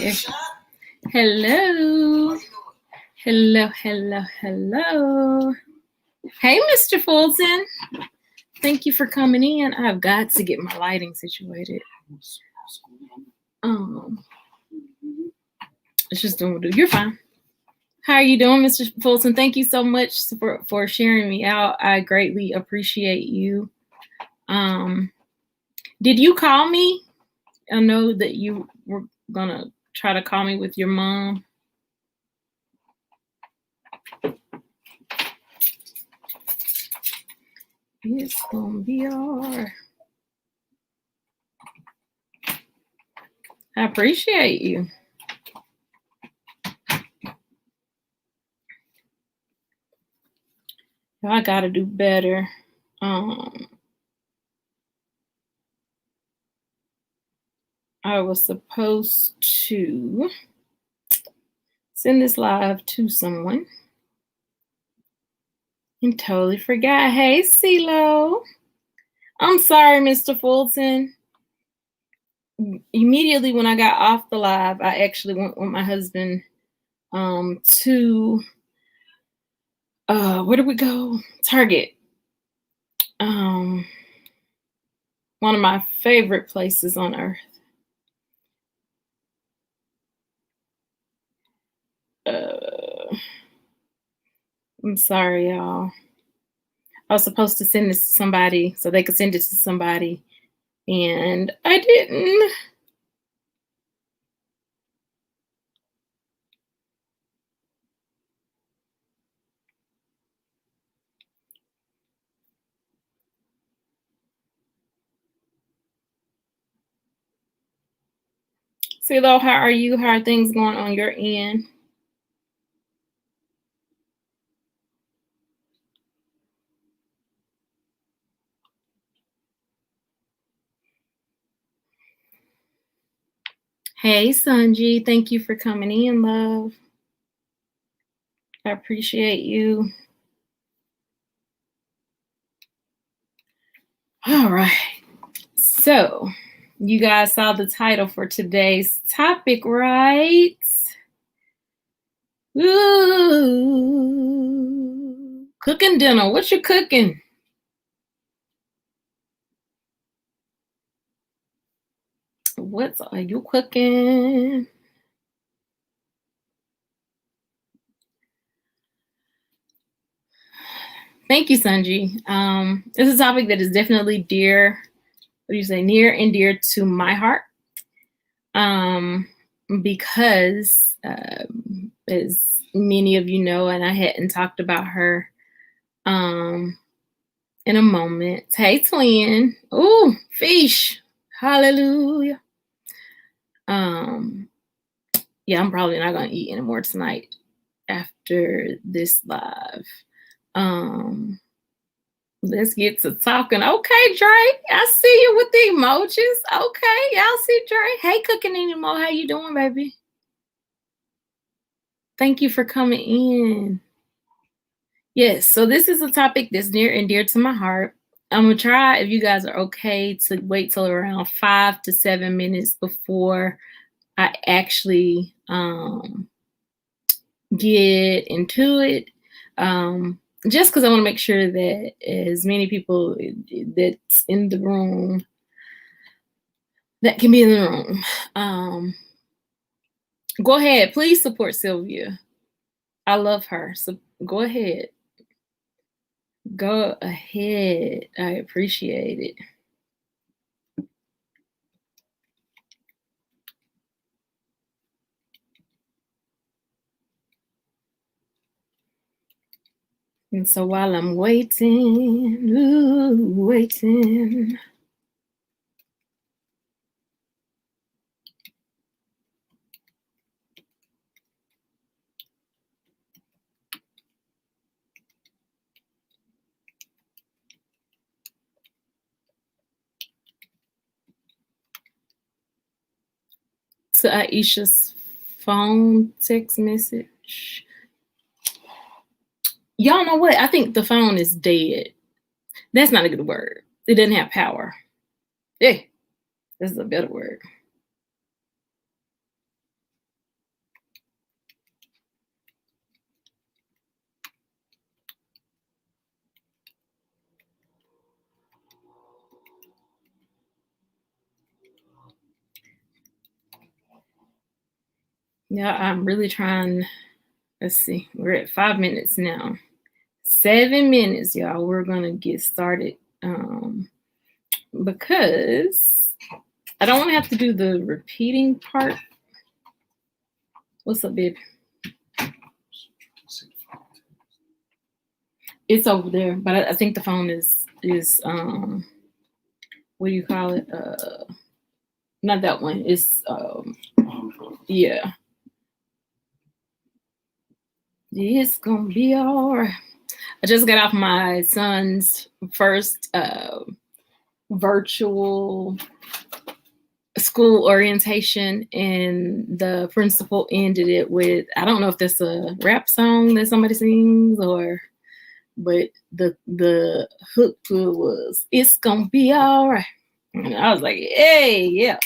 Hello. Hello. Hey, Mr. Fulton. Thank you for coming in. I've got to get my lighting situated. It's just doing what you're fine. How are you doing, Mr. Fulton? Thank you so much for sharing me out. I greatly appreciate you. Did you call me? I know that you were gonna try to call me with your mom. It's gonna be alright. I appreciate you. I gotta do better. I was supposed to send this live to someone and totally forgot. Hey, CeeLo. I'm sorry, Mr. Fulton. Immediately when I got off the live, I actually went with my husband to where did we go? Target. One of my favorite places on earth. I'm sorry, y'all. I was supposed to send this to somebody so they could send it to somebody, and I didn't. CeeLo, how are you? How are things going on your end? Hey, Sanji. Thank you for coming in, love. I appreciate you. All right. So, you guys saw the title for today's topic, right? Ooh, cooking dinner. What you cooking? What are you cooking? Thank you, Sanji. It's a topic that is definitely near and dear to my heart. Because as many of you know, and I hadn't talked about her in a moment. Hey, twin. Ooh, fish. Hallelujah. Yeah, I'm probably not gonna eat anymore tonight after this live. Let's get to talking. Okay, Dre, I see you with the emojis. Okay, y'all see Dre. Hey, Cooking Anymore, how you doing, baby? Thank you for coming in. Yes, so this is a topic that's near and dear to my heart. I'm gonna try, if you guys are okay, to wait till around 5 to 7 minutes before I actually get into it. Just because I want to make sure that as many people that's in the room that can be in the room. Go ahead, please support Sylvia. I love her, so go ahead. Go ahead. I appreciate it. And so while I'm waiting. To Aisha's phone text message. Y'all know what? I think the phone is dead. That's not a good word. It doesn't have power. Yeah, this is a better word. Yeah, I'm really trying. Let's see. We're at 5 minutes now. 7 minutes, y'all. We're gonna get started. Because I don't want to have to do the repeating part. What's up, babe? It's over there, but I think the phone is what do you call it? Not that one. It's yeah. It's gonna be all right. I just got off my son's first virtual school orientation, and the principal ended it with, I don't know if that's a rap song that somebody sings but the hook to it was, "It's gonna be all right." And I was like, hey, yeah,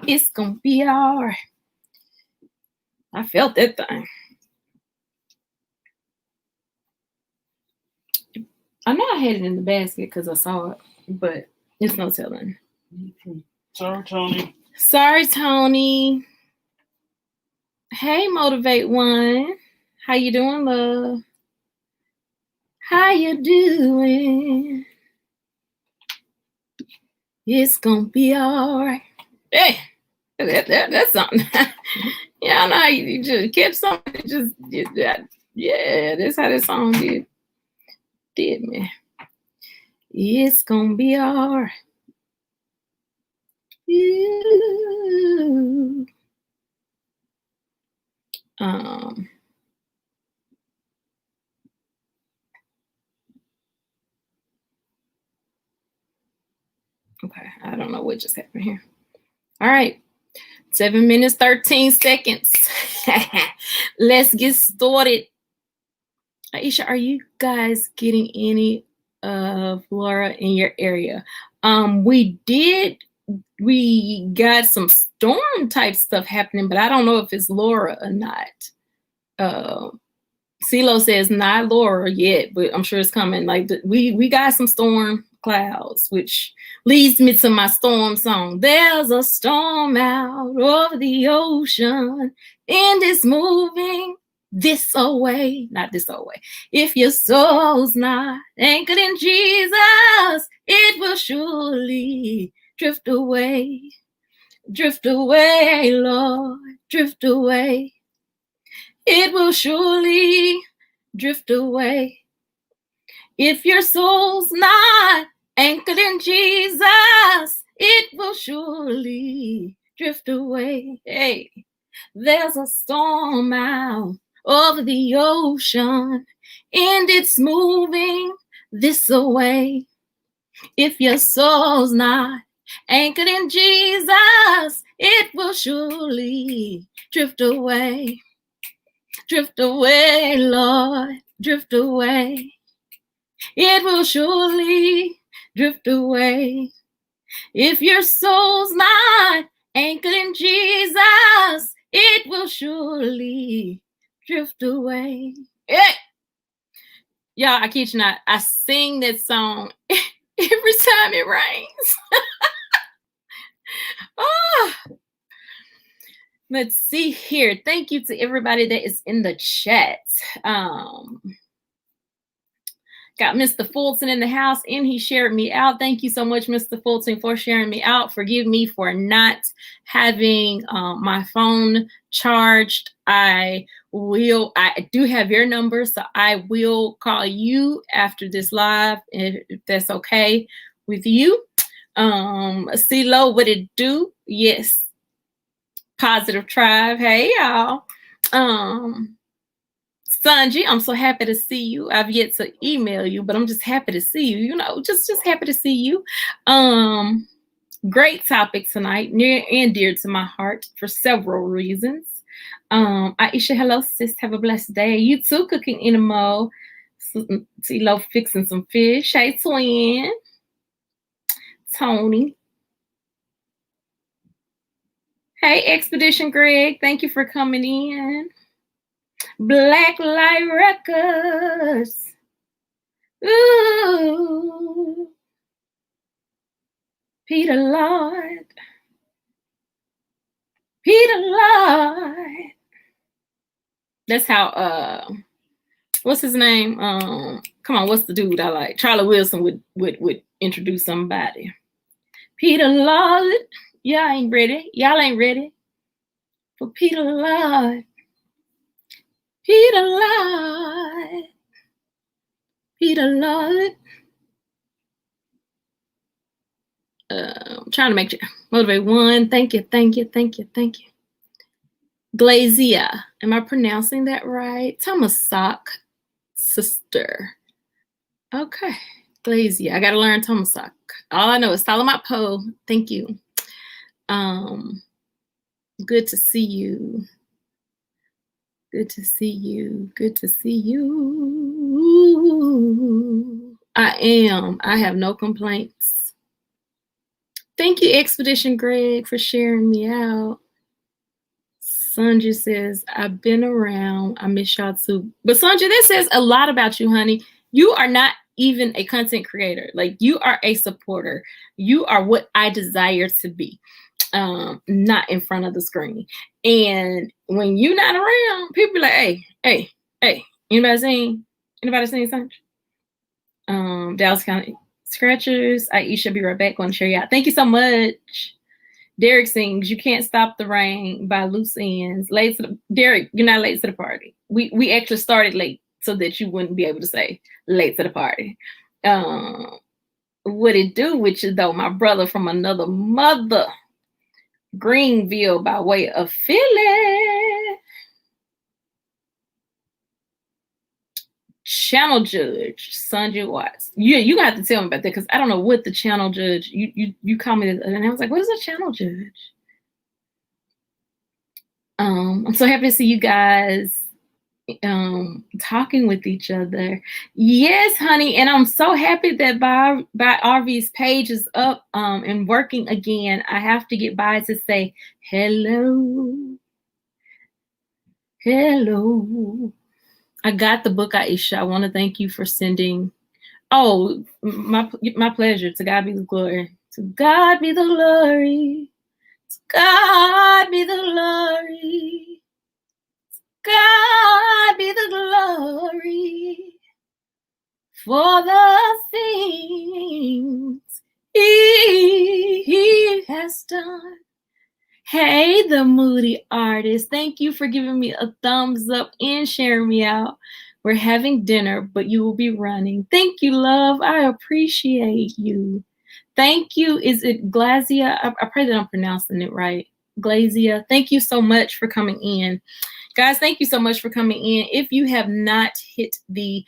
it's gonna be all right. I felt that thing. I know I had it in the basket because I saw it, but it's no telling. Sorry, Tony. Sorry, Tony. Hey, Motivate One. How you doing, love? How you doing? It's gonna be all right. Hey, that's something. Yeah, I know how you just catch something. Just that. Yeah, that's how that song did me. It's gonna be all right. Ooh. Okay, I don't know what just happened here. All right, 7 minutes, 13 seconds. Let's get started. Aisha, are you guys getting any of Laura in your area? We got some storm type stuff happening, but I don't know if it's Laura or not. CeeLo says not Laura yet, but I'm sure it's coming. Like we got some storm clouds, which leads me to my storm song. There's a storm out over the ocean, and it's moving this away, not this away. If your soul's not anchored in Jesus, it will surely drift away. Drift away, Lord, drift away. It will surely drift away. If your soul's not anchored in Jesus, it will surely drift away. Hey, there's a storm out over the ocean, and it's moving this away. If your soul's not anchored in Jesus, it will surely drift away. Drift away, Lord, drift away. It will surely drift away. If your soul's not anchored in Jesus, it will surely drift away. Yeah. Y'all, I kid you not, I sing that song every time it rains. Oh. Let's see here. Thank you to everybody that is in the chat. Got Mr. Fulton in the house, and he shared me out. Thank you so much, Mr. Fulton, for sharing me out. Forgive me for not having my phone charged. I do have your number, so I will call you after this live, if that's okay with you. CeeLo, what it do? Yes. Positive Tribe. Hey, y'all. Sanji, I'm so happy to see you. I've yet to email you, but I'm just happy to see you. You know, just happy to see you. Great topic tonight, near and dear to my heart for several reasons. Aisha, hello, sis. Have a blessed day. You too, cooking in a mo. CeeLo fixing some fish. Hey, twin. Tony. Hey, Expedition Greg. Thank you for coming in. Black Light Records. Ooh. Peter Lord. Peter Lord. That's how what's his name? Come on, what's the dude I like? Charlie Wilson would introduce somebody. Peter Lord. Y'all ain't ready. Y'all ain't ready for Peter Lord. Peter Lord. Peter Lord. I'm trying to make you motivate one. Thank you. Glazia. Am I pronouncing that right? Thomasock sister. Okay. Glazia. I gotta learn Thomasock. All I know is follow my Poe. Thank you. Good to see you. Good to see you. Good to see you. I have no complaints. Thank you, Expedition Greg, for sharing me out. Sanjay says, I've been around. I miss y'all too. But Sanjay, that says a lot about you, honey. You are not even a content creator. Like, you are a supporter. You are what I desire to be. Not in front of the screen. And when you're not around, people be like, hey, anybody seen something? Dallas County Scratchers. Iseashia, be right back. Want to share you out. Thank you so much. Derek sings You Can't Stop the Rain by Loose Ends. Derek, you're not late to the party. We actually started late so that you wouldn't be able to say late to the party. What it do with you though, my brother from another mother. Greenville by way of Philly. Channel Judge, Sanjay Watts. You gonna have to tell me about that because I don't know what the Channel Judge. You commented and I was like, what is a Channel Judge? I'm so happy to see you guys talking with each other. Yes, honey, and I'm so happy that by RV's page is up and working again. I have to get by to say hello. I got the book, Iseashia. I want to thank you for sending. Oh, my pleasure. To God be the glory. To God be the glory. To God be the glory. God be the glory for the things he has done. Hey, the moody artist. Thank you for giving me a thumbs up and sharing me out. We're having dinner, but you will be running. Thank you, love. I appreciate you. Thank you. Is it Glazia? I pray that I'm pronouncing it right. Glazia. Thank you so much for coming in. Guys, thank you so much for coming in. If you have not hit the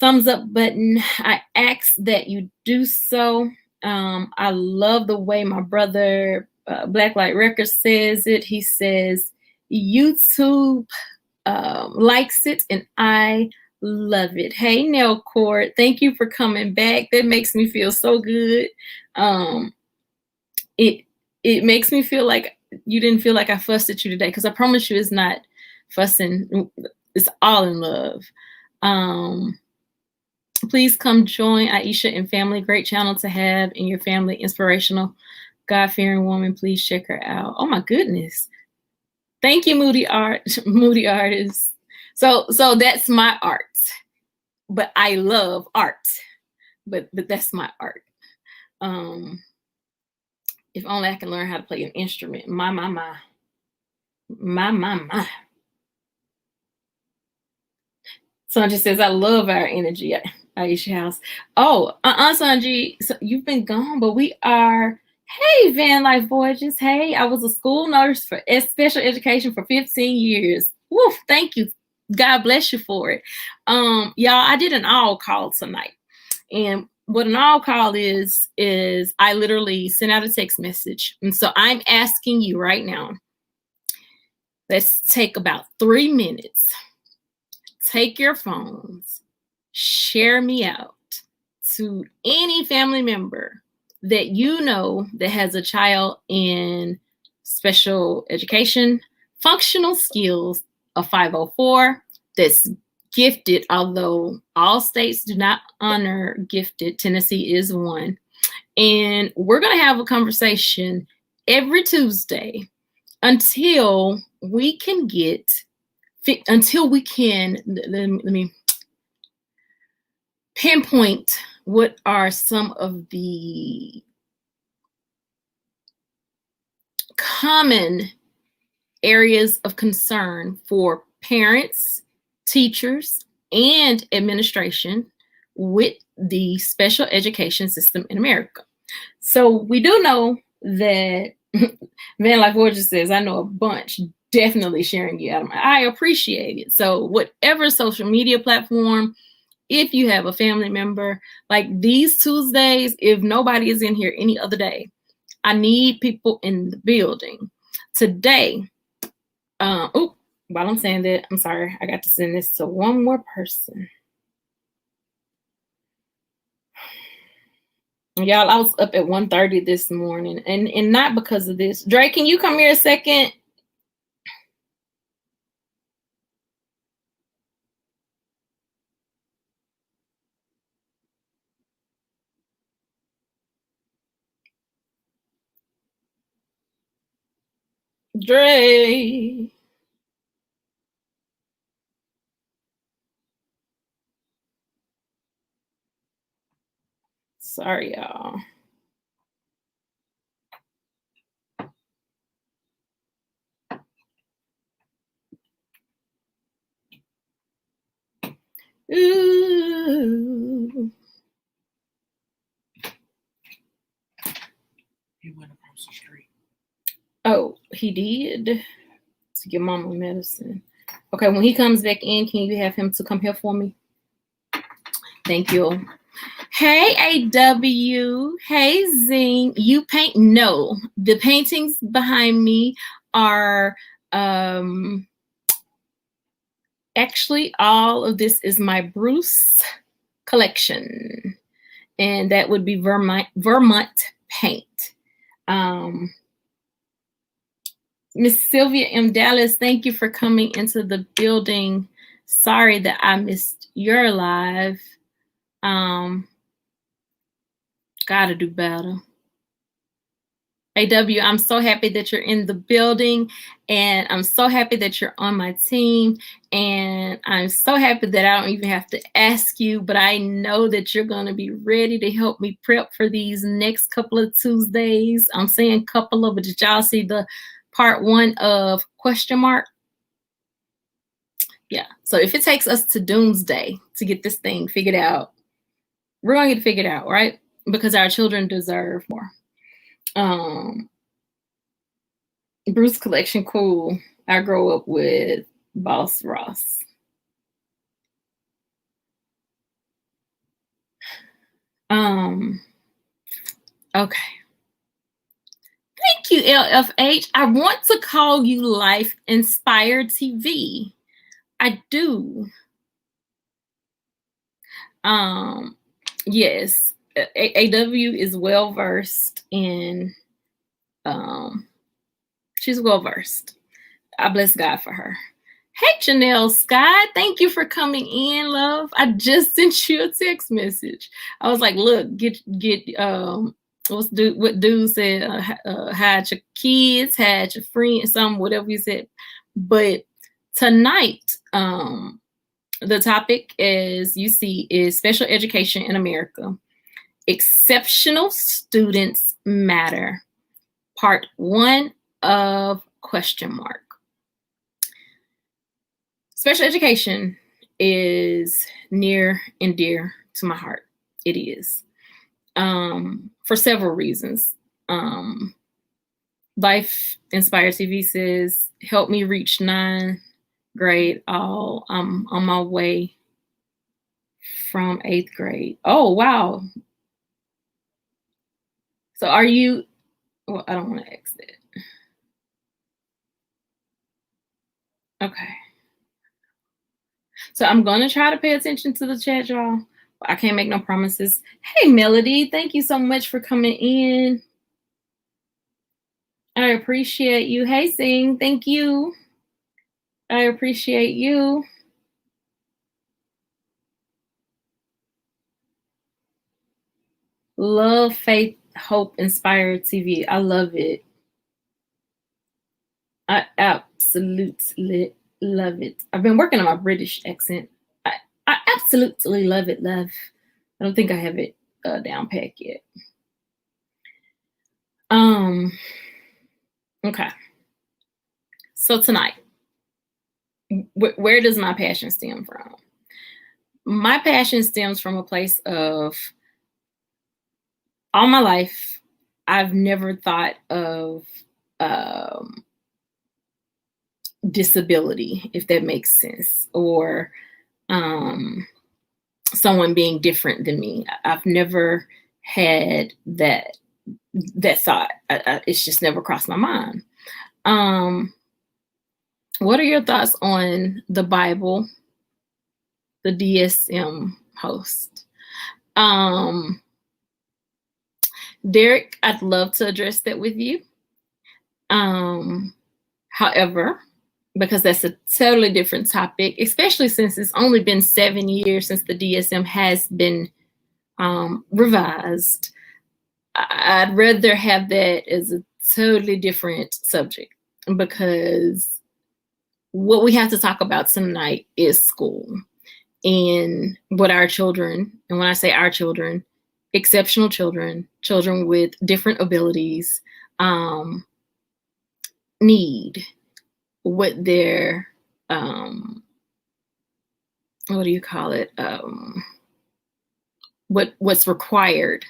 thumbs up button, I ask that you do so. I love the way my brother Blacklight Records says it. He says YouTube likes it and I love it. Hey, Nail Court, thank you for coming back. That makes me feel so good. It makes me feel like you didn't feel like I fussed at you today, because I promise you it's not fussing. It's all in love. Please come join Iseashia and Family. Great channel to have in your family. Inspirational, God-fearing woman. Please check her out. Oh my goodness. Thank you, Moody Artist. So that's my art. But I love art. But that's my art. If only I can learn how to play an instrument. My. Sanjay says, I love our energy at Iseashia House. Oh, Sanjay, so you've been gone, but we are. Hey, Van Life Voyages. Hey, I was a school nurse for special education for 15 years. Woof, thank you. God bless you for it. Y'all, I did an all call tonight. And what an all call is I literally sent out a text message. And so I'm asking you right now, let's take about 3 minutes. Take your phones, share me out to any family member that you know that has a child in special education, functional skills, a 504, that's gifted, although all states do not honor gifted. Tennessee is one. And we're going to have a conversation every Tuesday until we can get until we can, let me pinpoint what are some of the common areas of concern for parents, teachers, and administration with the special education system in America. So we do know that, man, like Gorgeous says, I know a bunch definitely sharing you out. I appreciate it. So whatever social media platform, if you have a family member, like these Tuesdays, if nobody is in here any other day, I need people in the building. Today, while I'm saying that, I'm sorry, I got to send this to one more person. Y'all, I was up at 1:30 this morning, and not because of this. Dre, can you come here a second? Dre. Sorry, y'all. Ooh. He went across the street. Oh, he did? To give mama medicine. Okay, when he comes back in, can you have him to come here for me? Thank you. Hey, AW. Hey, Zing. You paint? No. The paintings behind me are actually all of this is my Bruce collection. And that would be Vermont paint. Miss Sylvia M. Dallas, thank you for coming into the building. Sorry that I missed your live. Gotta do better. AW, I'm so happy that you're in the building, and I'm so happy that you're on my team, and I'm so happy that I don't even have to ask you, but I know that you're going to be ready to help me prep for these next couple of Tuesdays. I'm saying couple of, but did y'all see the part 1 of question mark? Yeah, so if it takes us to doomsday to get this thing figured out, we're going to get it figured out, right? Because our children deserve more. Bruce collection, cool. I grew up with Boss Ross. Okay. Thank you, LFH. I want to call you Life Inspired TV. I do. Yes, AW is well versed in. She's well versed. I bless God for her. Hey, Janelle Scott, thank you for coming in, love. I just sent you a text message. I was like, look, get what dude said, hide your kids, hide your friends, something, whatever you said. But tonight, the topic, as you see, is special education in America. Exceptional students matter. Part 1 of question mark. Special education is near and dear to my heart. It is. For several reasons. Life Inspired TV says, help me reach 9th grade. I'm on my way from 8th grade. Oh, wow. So are you, well, I don't want to ask that. Okay. So I'm going to try to pay attention to the chat, y'all. I can't make no promises. Hey, Melody, thank you so much for coming in. I appreciate you. Hey, Sing, thank you. I appreciate you. Love, Faith, Hope, Inspired TV. I love it. I absolutely love it. I've been working on my British accent. I absolutely love it, love. I don't think I have it down pat yet. Okay. So tonight, where does my passion stem from? My passion stems from a place of all my life, I've never thought of disability, if that makes sense, or someone being different than me. I've never had that thought. It's just never crossed my mind. What are your thoughts on the Bible, the DSM host? Derek, I'd love to address that with you. However, because that's a totally different topic, especially since it's only been 7 years since the DSM has been revised, I'd rather have that as a totally different subject, because what we have to talk about tonight is school and what our children, and when I say our children, exceptional children, children with different abilities, need, what their what do you call it, what's required,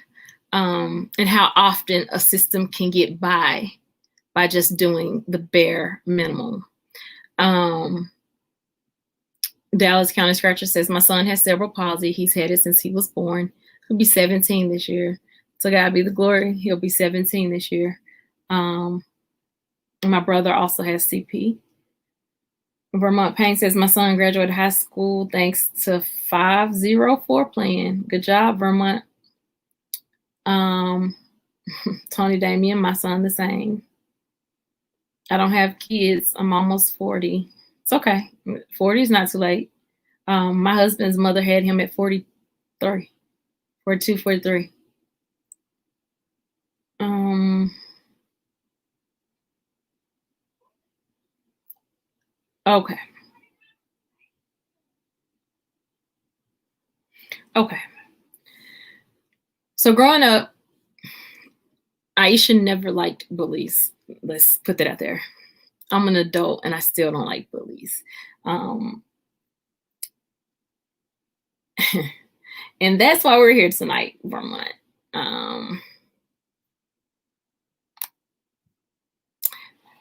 and how often a system can get by just doing the bare minimum. Dallas County Scratcher says, my son has cerebral palsy. He's had it since he was born. He'll be 17 this year. To God be the glory. He'll be 17 this year. My brother also has CP. Vermont Payne says, my son graduated high school thanks to 504 plan. Good job, Vermont. Tony Damien, my son the same. I don't have kids. I'm almost 40. It's okay. 40 is not too late. My husband's mother had him at 43, 42, 43. Okay. Okay. So growing up, Aisha never liked bullies. Let's put that out there. I'm an adult and I still don't like bullies. And that's why we're here tonight, Vermont.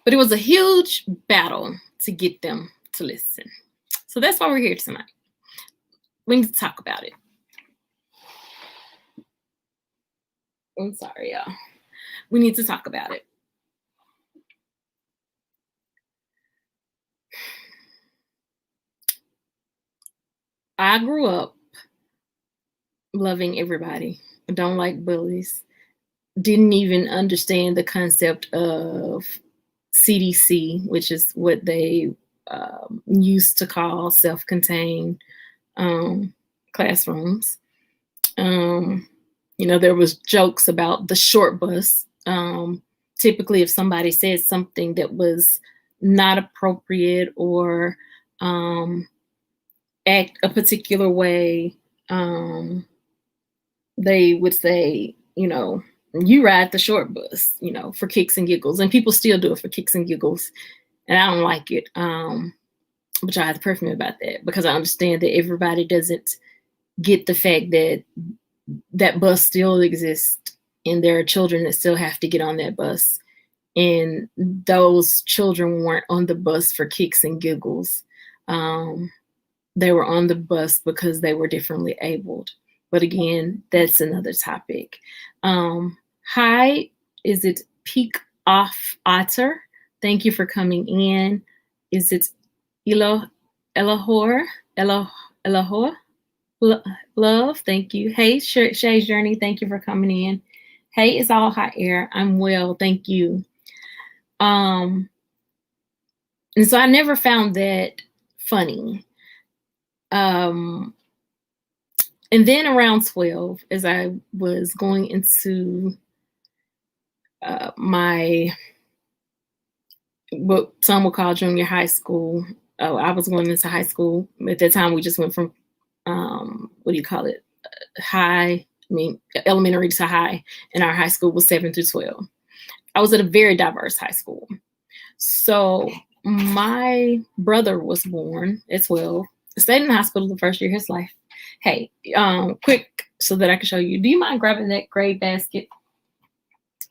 But it was a huge battle to get them to listen. So that's why we're here tonight. We need to talk about it. I'm sorry, y'all. We need to talk about it. I grew up loving everybody. I don't like bullies. Didn't even understand the concept of CDC, which is what they used to call self-contained classrooms. There was jokes about the short bus. Typically, if somebody said something that was not appropriate or act a particular way, they would say, you ride the short bus, for kicks and giggles. And people still do it for kicks and giggles. And I don't like it. But I have to pray for me about that, because I understand that everybody doesn't get the fact that that bus still exists and there are children that still have to get on that bus. And those children weren't on the bus for kicks and giggles. They were on the bus because they were differently abled. But again, that's another topic. Hi, is it Peak Off Otter? Thank you for coming in. Is it Elahor? Love, thank you. Hey, Shay's Journey, thank you for coming in. Hey, it's all hot air. I'm well, thank you. And so I never found that funny. And then around 12, as I was going into my, what some would call junior high school, I was going into high school. At that time, we just went from, elementary to high, and our high school was 7 through 12. I was at a very diverse high school. So my brother was born at 12, stayed in the hospital the first year of his life. Hey, quick, so that I can show you. Do you mind grabbing that gray basket?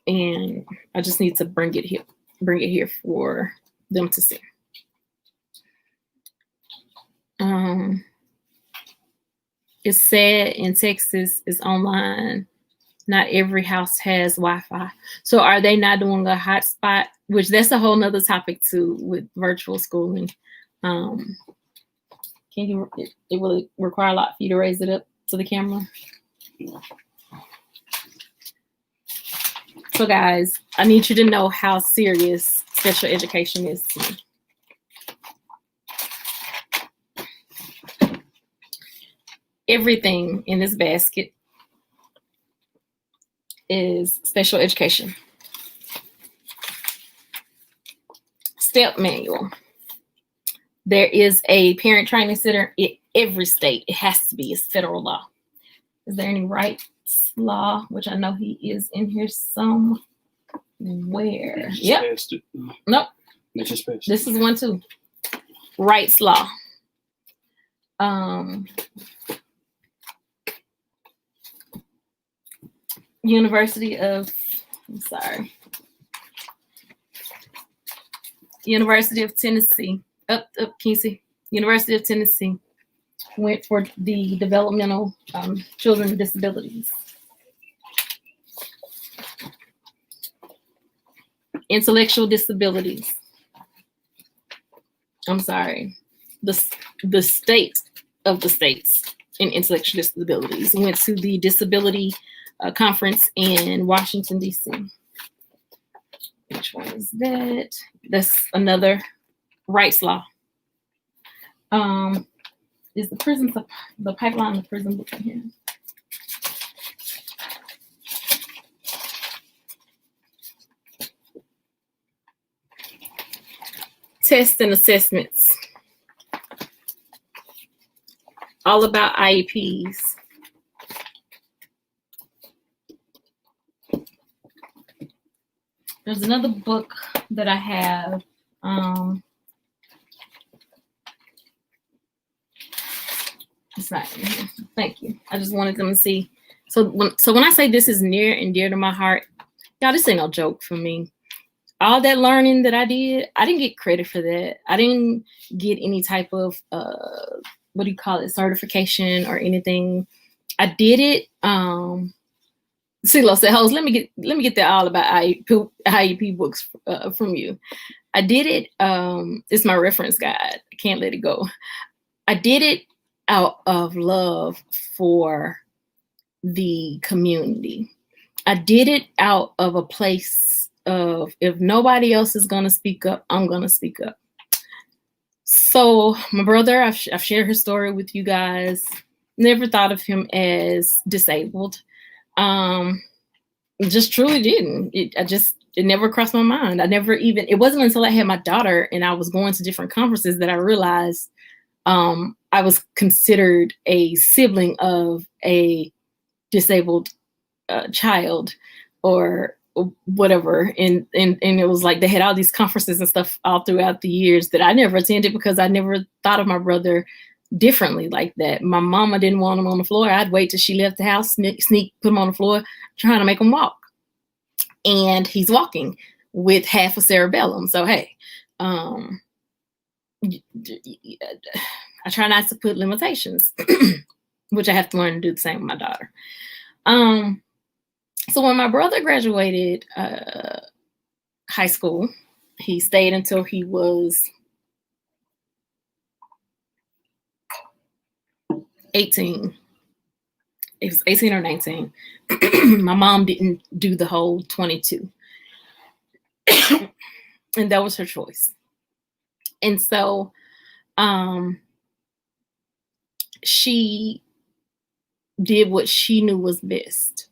And I just need to bring it here for them to see. It's sad in Texas, it's online. Not every house has Wi-Fi. So are they not doing a hotspot? Which that's a whole nother topic too with virtual schooling. It will require a lot for you to raise it up to the camera. So guys, I need you to know how serious special education is to me. Everything in this basket is special education. Step manual. There is a parent training center in every state. It has to be. It's federal law. Is there any rights law? Which I know he is in here somewhere. Yep. Nope. This is one too. Rights law. University of Tennessee. Can you see? University of Tennessee went for the developmental children with disabilities. Intellectual disabilities. The state of the states in intellectual disabilities went to the disability conference in Washington, D.C. Which one is that? That's another rights law. Is the pipeline of prison book in here? Tests and assessments. All about IEPs. There's another book that I have. It's not in here. Thank you. I just wanted them to see. So when I say this is near and dear to my heart, y'all, this ain't no joke for me. All that learning that I didn't get credit for that. I didn't get any type of certification or anything. I did it. CeeLo said, "Host, let me get that all about IEP books from you." I did it. It's my reference guide. I can't let it go. I did it out of love for the community. I did it out of a place of, if nobody else is going to speak up, I'm going to speak up. So my brother, I've shared his story with you guys. Never thought of him as disabled. Just truly didn't. It never crossed my mind. It wasn't until I had my daughter and I was going to different conferences that I realized I was considered a sibling of a disabled child or whatever. And it was like they had all these conferences and stuff all throughout the years that I never attended because I never thought of my brother differently like that. My mama didn't want him on the floor. I'd wait till she left the house, sneak, put him on the floor, trying to make him walk. And he's walking with half a cerebellum. So, hey, I try not to put limitations, which I have to learn to do the same with my daughter. So when my brother graduated high school, he stayed until he was 18. It was 18 or 19. My mom didn't do the whole 22. And that was her choice. And so she did what she knew was best.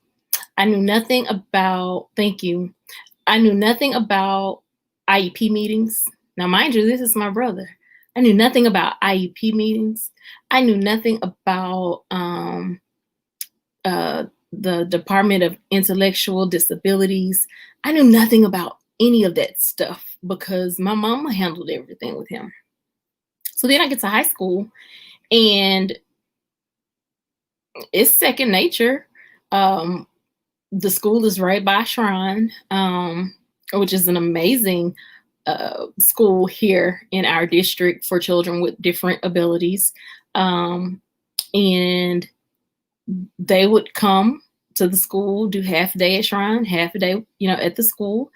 I knew nothing about, I knew nothing about IEP meetings. Now, mind you, this is my brother. I knew nothing about IEP meetings. I knew nothing about the Department of Intellectual Disabilities. I knew nothing about any of that stuff because my mama handled everything with him. So then I get to high school and it's second nature. The school is right by Shrine, which is an amazing school here in our district for children with different abilities. And they would come to the school, do half a day at Shrine, half a day, at the school.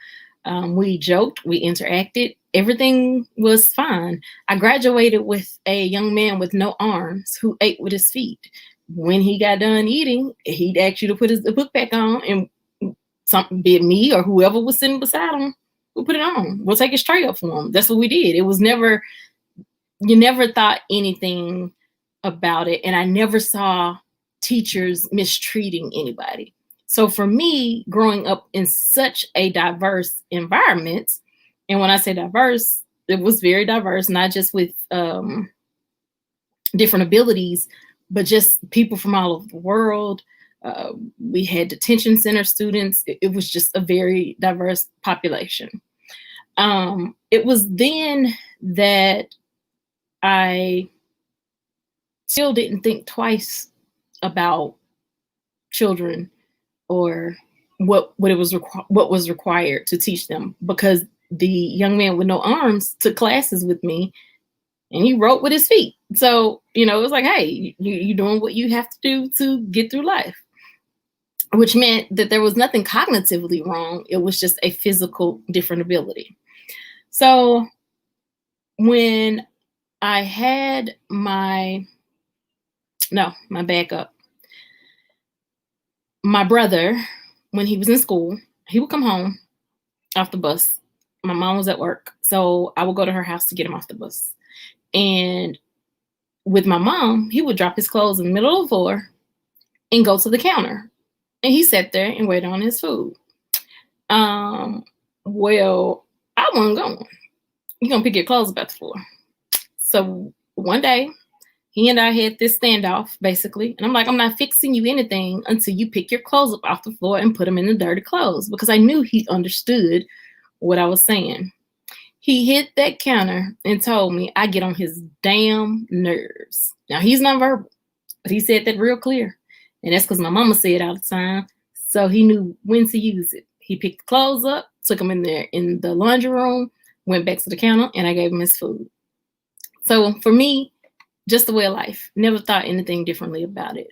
We joked, we interacted, everything was fine. I graduated with a young man with no arms who ate with his feet. When he got done eating, he'd ask you to put the book back on, and something, be it me or whoever was sitting beside him, we'll put it on. We'll take his tray up for him. That's what we did. It was never, you never thought anything about it. And I never saw teachers mistreating anybody. So for me, growing up in such a diverse environment, and when I say diverse, it was very diverse, not just with different abilities, but just people from all over the world. We had detention center students. It was just a very diverse population. It was then that I still didn't think twice about children or what was required to teach them, because the young man with no arms took classes with me and he wrote with his feet. So, it was like, hey, you're doing what you have to do to get through life, which meant that there was nothing cognitively wrong. It was just a physical different ability. So when I had my backup, my brother, when he was in school, he would come home off the bus. My mom was at work, so I would go to her house to get him off the bus. And with my mom, he would drop his clothes in the middle of the floor and go to the counter. And he sat there and waited on his food. Well, I wasn't going. You're going to pick your clothes up off the floor. So one day, he and I had this standoff, basically. And I'm like, I'm not fixing you anything until you pick your clothes up off the floor and put them in the dirty clothes, because I knew he understood what I was saying. He hit that counter and told me I get on his damn nerves. Now, he's nonverbal, but he said that real clear. And that's because my mama said it all the time. So he knew when to use it. He picked the clothes up, took them in there in the laundry room, went back to the counter, and I gave him his food. So for me, just the way of life. Never thought anything differently about it.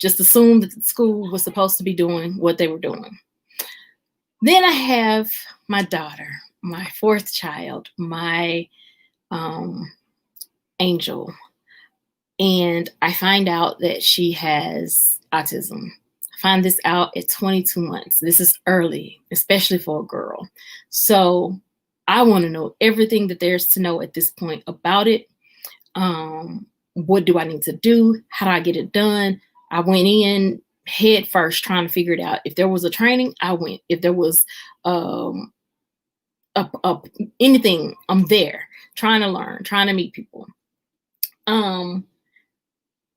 Just assumed that the school was supposed to be doing what they were doing. Then I have my daughter, my fourth child, my angel. And I find out that she has autism. I find this out at 22 months. This is early, especially for a girl. So I want to know everything that there's to know at this point about it. What do I need to do? How do I get it done? I went in head first trying to figure it out. If there was a training, I went. If there was anything, I'm there trying to learn, trying to meet people. And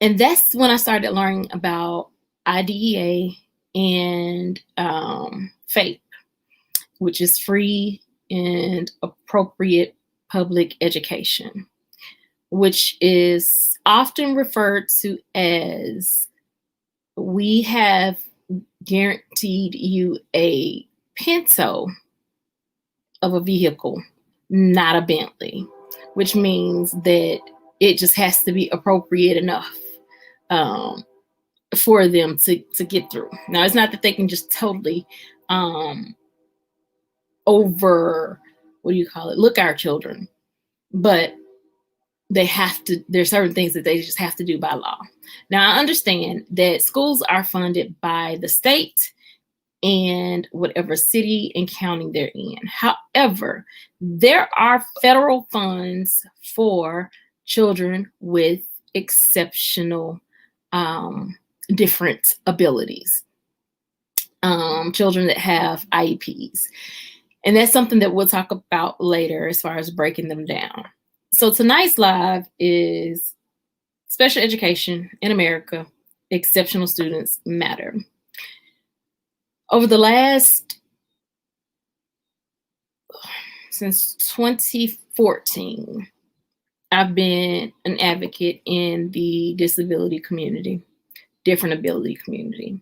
that's when I started learning about IDEA and FAPE, which is free and appropriate public education, which is often referred to as, we have guaranteed you a Pinto of a vehicle, not a Bentley, which means that it just has to be appropriate enough for them to get through. Now, it's not that they can just totally look our children, but they have to, there's certain things that they just have to do by law. Now, I understand that schools are funded by the state and whatever city and county they're in. However, there are federal funds for children with exceptional different abilities, children that have IEPs. And that's something that we'll talk about later as far as breaking them down. So tonight's live is special education in America. Exceptional students matter. Over the last, since 2014, I've been an advocate in the disability community, different ability community.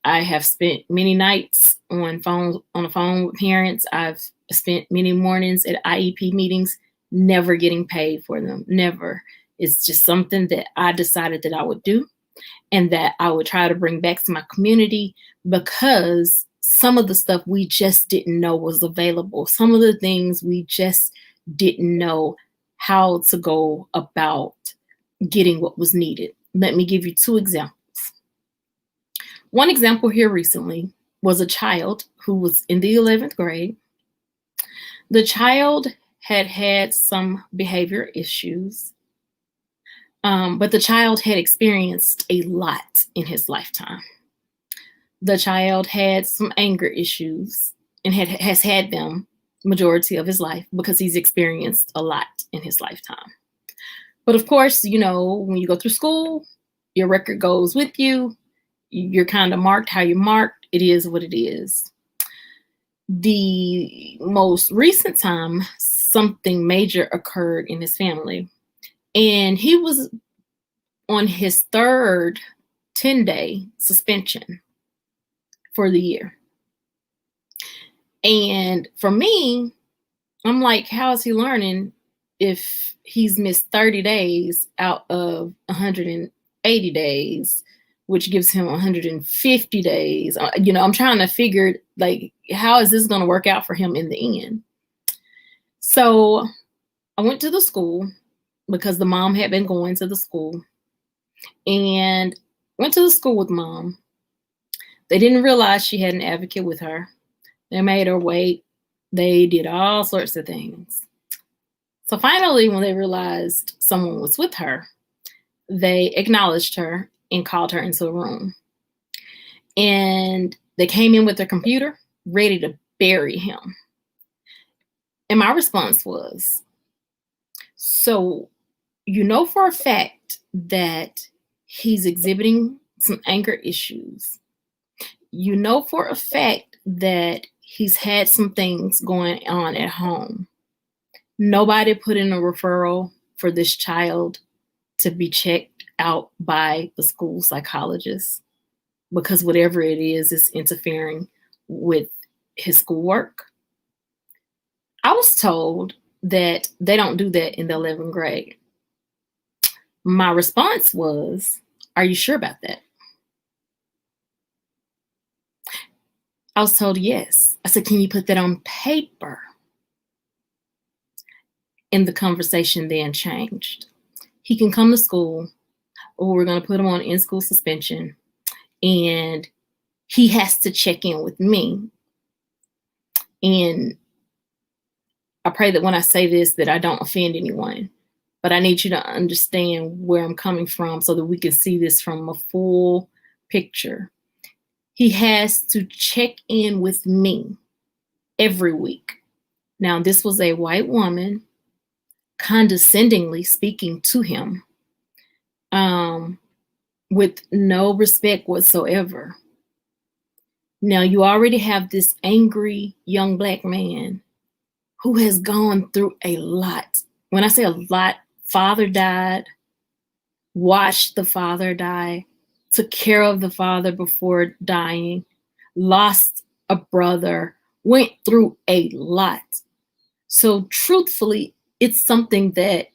I have spent many nights on the phone with parents. I've spent many mornings at IEP meetings, never getting paid for them, never. It's just something that I decided that I would do and that I would try to bring back to my community, because some of the stuff we just didn't know was available. Some of the things we just didn't know how to go about getting what was needed. Let me give you two examples. One example here recently was a child who was in the 11th grade. The child had some behavior issues, but the child had experienced a lot in his lifetime. The child had some anger issues and has had them majority of his life because he's experienced a lot in his lifetime. But of course, you know, when you go through school, your record goes with you. You're kind of marked how you're marked. It is what it is. The most recent time, something major occurred in his family, and he was on his third 10-day suspension for the year. And for me, I'm like, how is he learning if he's missed 30 days out of 180 days, which gives him 150 days? You know, I'm trying to figure, like, how is this going to work out for him in the end? So I went to the school because the mom had been going to the school, and went to the school with mom. They didn't realize she had an advocate with her. They made her wait. They did all sorts of things. So finally, when they realized someone was with her, they acknowledged her and called her into a room. And they came in with their computer, ready to bury him. And my response was, so you know for a fact that he's exhibiting some anger issues. You know for a fact that he's had some things going on at home. Nobody put in a referral for this child to be checked out by the school psychologist, because whatever it is interfering with his schoolwork. I was told that they don't do that in the 11th grade. My response was, are you sure about that? I was told yes. I said, can you put that on paper? And the conversation then changed. He can come to school, or we're going to put him on in-school suspension, and he has to check in with me. And I pray that when I say this, that I don't offend anyone, but I need you to understand where I'm coming from so that we can see this from a full picture. He has to check in with me every week. Now, this was a white woman condescendingly speaking to him, with no respect whatsoever. Now, you already have this angry young Black man who has gone through a lot. When I say a lot, father died, watched the father die, took care of the father before dying, lost a brother, went through a lot. So truthfully, it's something that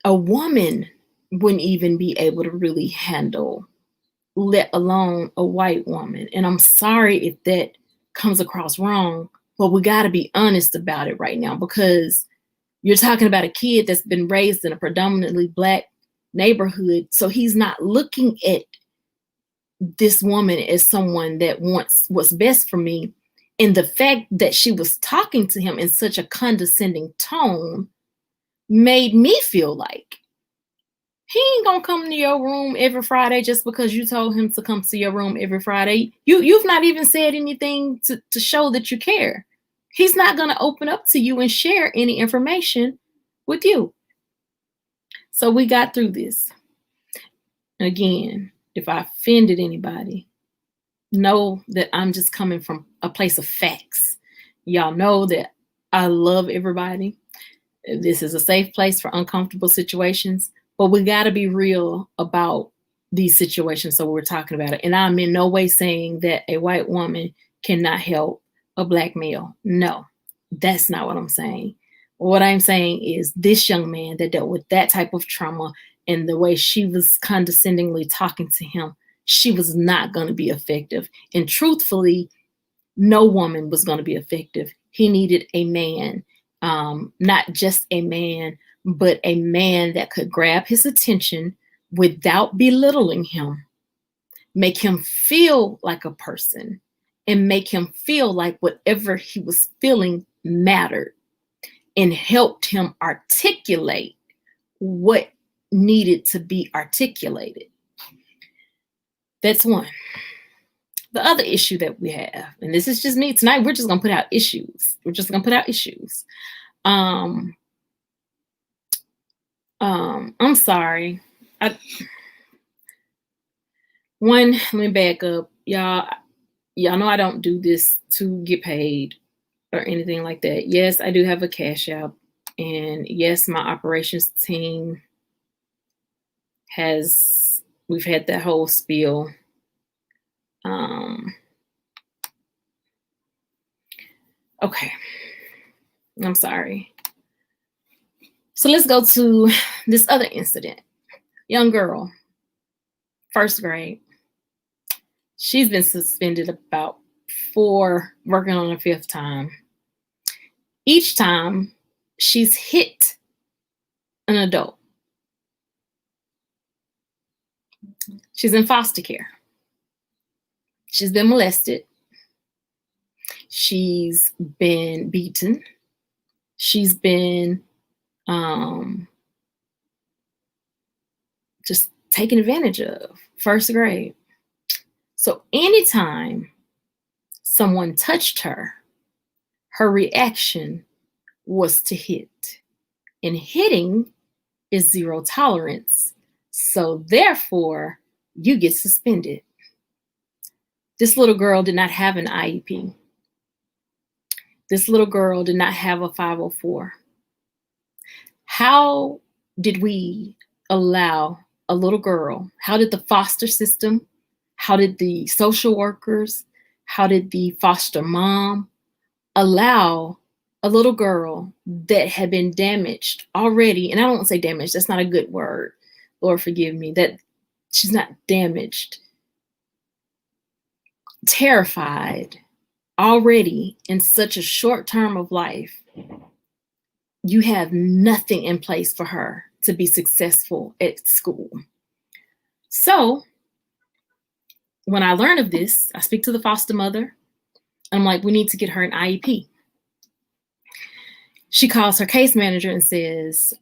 a woman wouldn't even be able to really handle, let alone a white woman. And I'm sorry if that comes across wrong, but we got to be honest about it right now, because you're talking about a kid that's been raised in a predominantly Black neighborhood. So he's not looking at this woman as someone that wants what's best for me. And the fact that she was talking to him in such a condescending tone made me feel like he ain't gonna come to your room every Friday just because you told him to come to your room every Friday. You've not even said anything to show that you care. He's not going to open up to you and share any information with you. So we got through this. Again, if I offended anybody, know that I'm just coming from a place of facts. Y'all know that I love everybody. This is a safe place for uncomfortable situations, but we got to be real about these situations. So we're talking about it. And I'm in no way saying that a white woman cannot help a black male. No, that's not what I'm saying. What I'm saying is this young man that dealt with that type of trauma and the way she was condescendingly talking to him, she was not going to be effective. And truthfully, no woman was going to be effective. He needed a man, not just a man, but a man that could grab his attention without belittling him, make him feel like a person, and make him feel like whatever he was feeling mattered, and helped him articulate what needed to be articulated. That's one. The other issue that we have, and this is just me tonight, we're just gonna put out issues. I'm sorry. Let me back up. Y'all know I don't do this to get paid or anything like that. Yes, I do have a Cash App, and yes, my operations team we've had that whole spiel. Okay, I'm sorry. So let's go to this other incident. Young girl, first grade. She's been suspended about 4, working on her 5th time. Each time she's hit an adult. She's in foster care. She's been molested. She's been beaten. She's been just taken advantage of. First grade. So anytime someone touched her, her reaction was to hit. And hitting is 0 tolerance. So therefore, you get suspended. This little girl did not have an IEP. This little girl did not have a 504. How did we allow a little girl, how did the foster system, how did the social workers, how did the foster mom allow a little girl that had been damaged already, and I don't want to say damaged, that's not a good word, Lord forgive me, that she's not damaged, terrified already in such a short term of life, you have nothing in place for her to be successful at school. So when I learned of this, I speak to the foster mother. I'm like, we need to get her an IEP. She calls her case manager and says,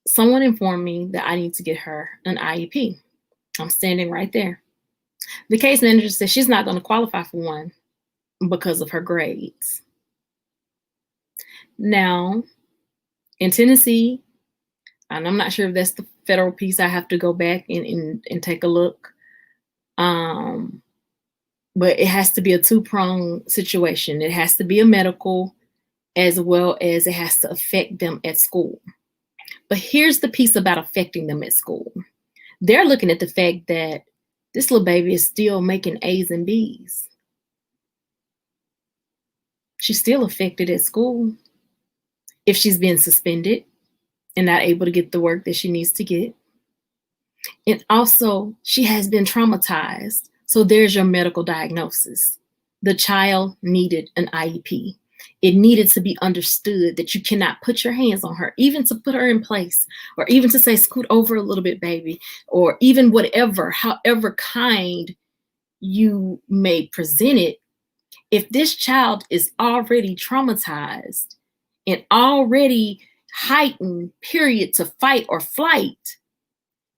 someone informed me that I need to get her an IEP. I'm standing right there. The case manager says she's not going to qualify for one because of her grades. Now, in Tennessee, and I'm not sure if that's the federal piece, I have to go back and take a look. But it has to be a 2-pronged situation. It has to be a medical as well as it has to affect them at school. But here's the piece about affecting them at school. They're looking at the fact that this little baby is still making A's and B's. She's still affected at school if she's been suspended and not able to get the work that she needs to get. And also, she has been traumatized. So there's your medical diagnosis. The child needed an IEP. It needed to be understood that you cannot put your hands on her, even to put her in place, or even to say, scoot over a little bit, baby, or even whatever, however kind you may present it. If this child is already traumatized and already heightened period to fight or flight,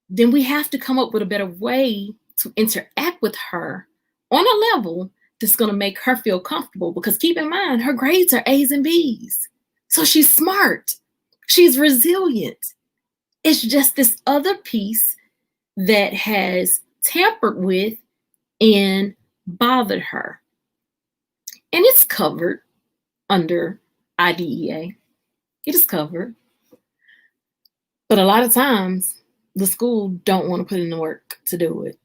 then we have to come up with a better way to interact with her on a level that's going to make her feel comfortable. Because keep in mind, her grades are A's and B's. So she's smart. She's resilient. It's just this other piece that has tampered with and bothered her. And it's covered under IDEA. It is covered. But a lot of times, the school don't want to put in the work to do it.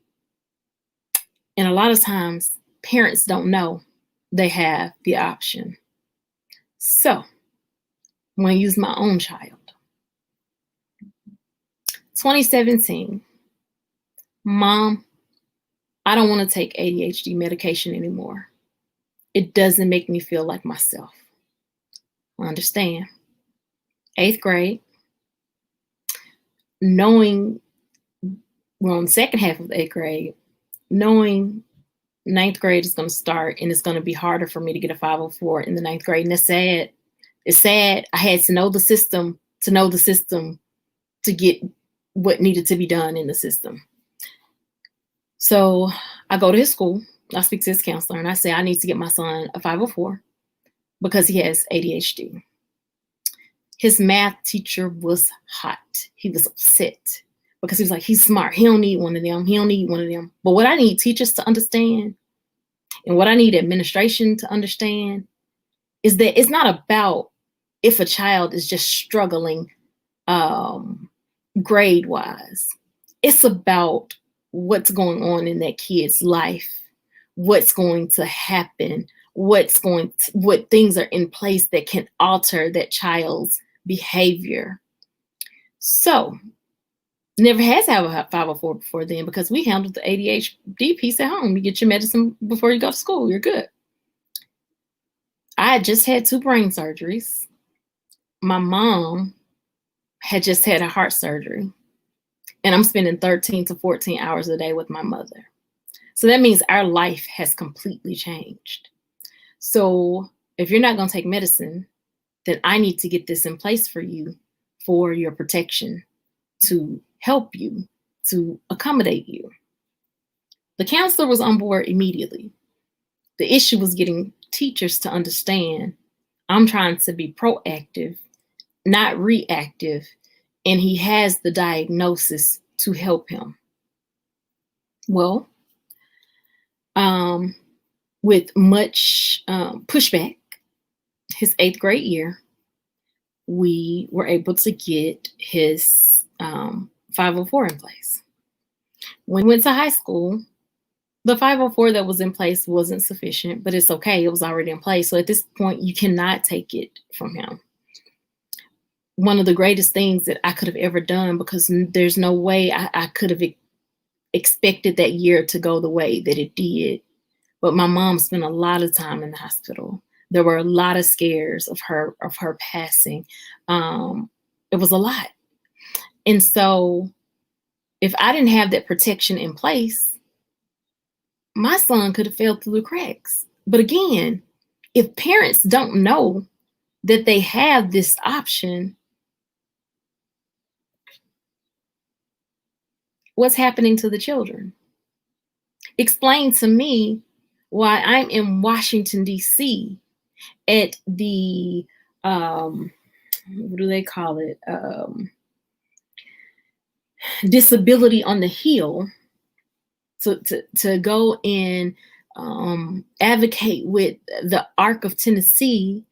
And a lot of times, parents don't know they have the option. So, I'm going to use my own child. 2017, Mom, I don't want to take ADHD medication anymore. It doesn't make me feel like myself. I understand. 8th grade, knowing we're on the second half of the 8th grade, knowing 9th grade is going to start and it's going to be harder for me to get a 504 in the 9th grade. And that's sad. It's sad. I had to know the system to get what needed to be done in the system. So I go to his school. I speak to his counselor and I say, I need to get my son a 504 because he has ADHD. His math teacher was hot. He was upset because he was like, he's smart. He don't need one of them. He don't need one of them. But what I need teachers to understand and what I need administration to understand is that it's not about if a child is just struggling grade-wise. It's about what's going on in that kid's life, what's going to happen, what things are in place that can alter that child's behavior. So, never has to have a 504 before then because we handled the ADHD piece at home. You get your medicine before you go to school, you're good. I had just had 2 brain surgeries. My mom had just had a heart surgery. And I'm spending 13 to 14 hours a day with my mother. So that means our life has completely changed. So if you're not going to take medicine, then I need to get this in place for you for your protection, to help you, to accommodate you. The counselor was on board immediately. The issue was getting teachers to understand I'm trying to be proactive, not reactive, and he has the diagnosis to help him. Well, with much pushback, his 8th grade year, we were able to get his 504 in place. When we went to high school, the 504 that was in place wasn't sufficient, but it's okay. It was already in place. So at this point, you cannot take it from him. One of the greatest things that I could have ever done, because there's no way I could have expected that year to go the way that it did. But my mom spent a lot of time in the hospital. There were a lot of scares of her passing. It was a lot. And so if I didn't have that protection in place, my son could have fell through the cracks. But again, if parents don't know that they have this option, what's happening to the children? Explain to me why I'm in Washington, D.C. at the, what do they call it? Disability on the Hill to go and advocate with the ARC of Tennessee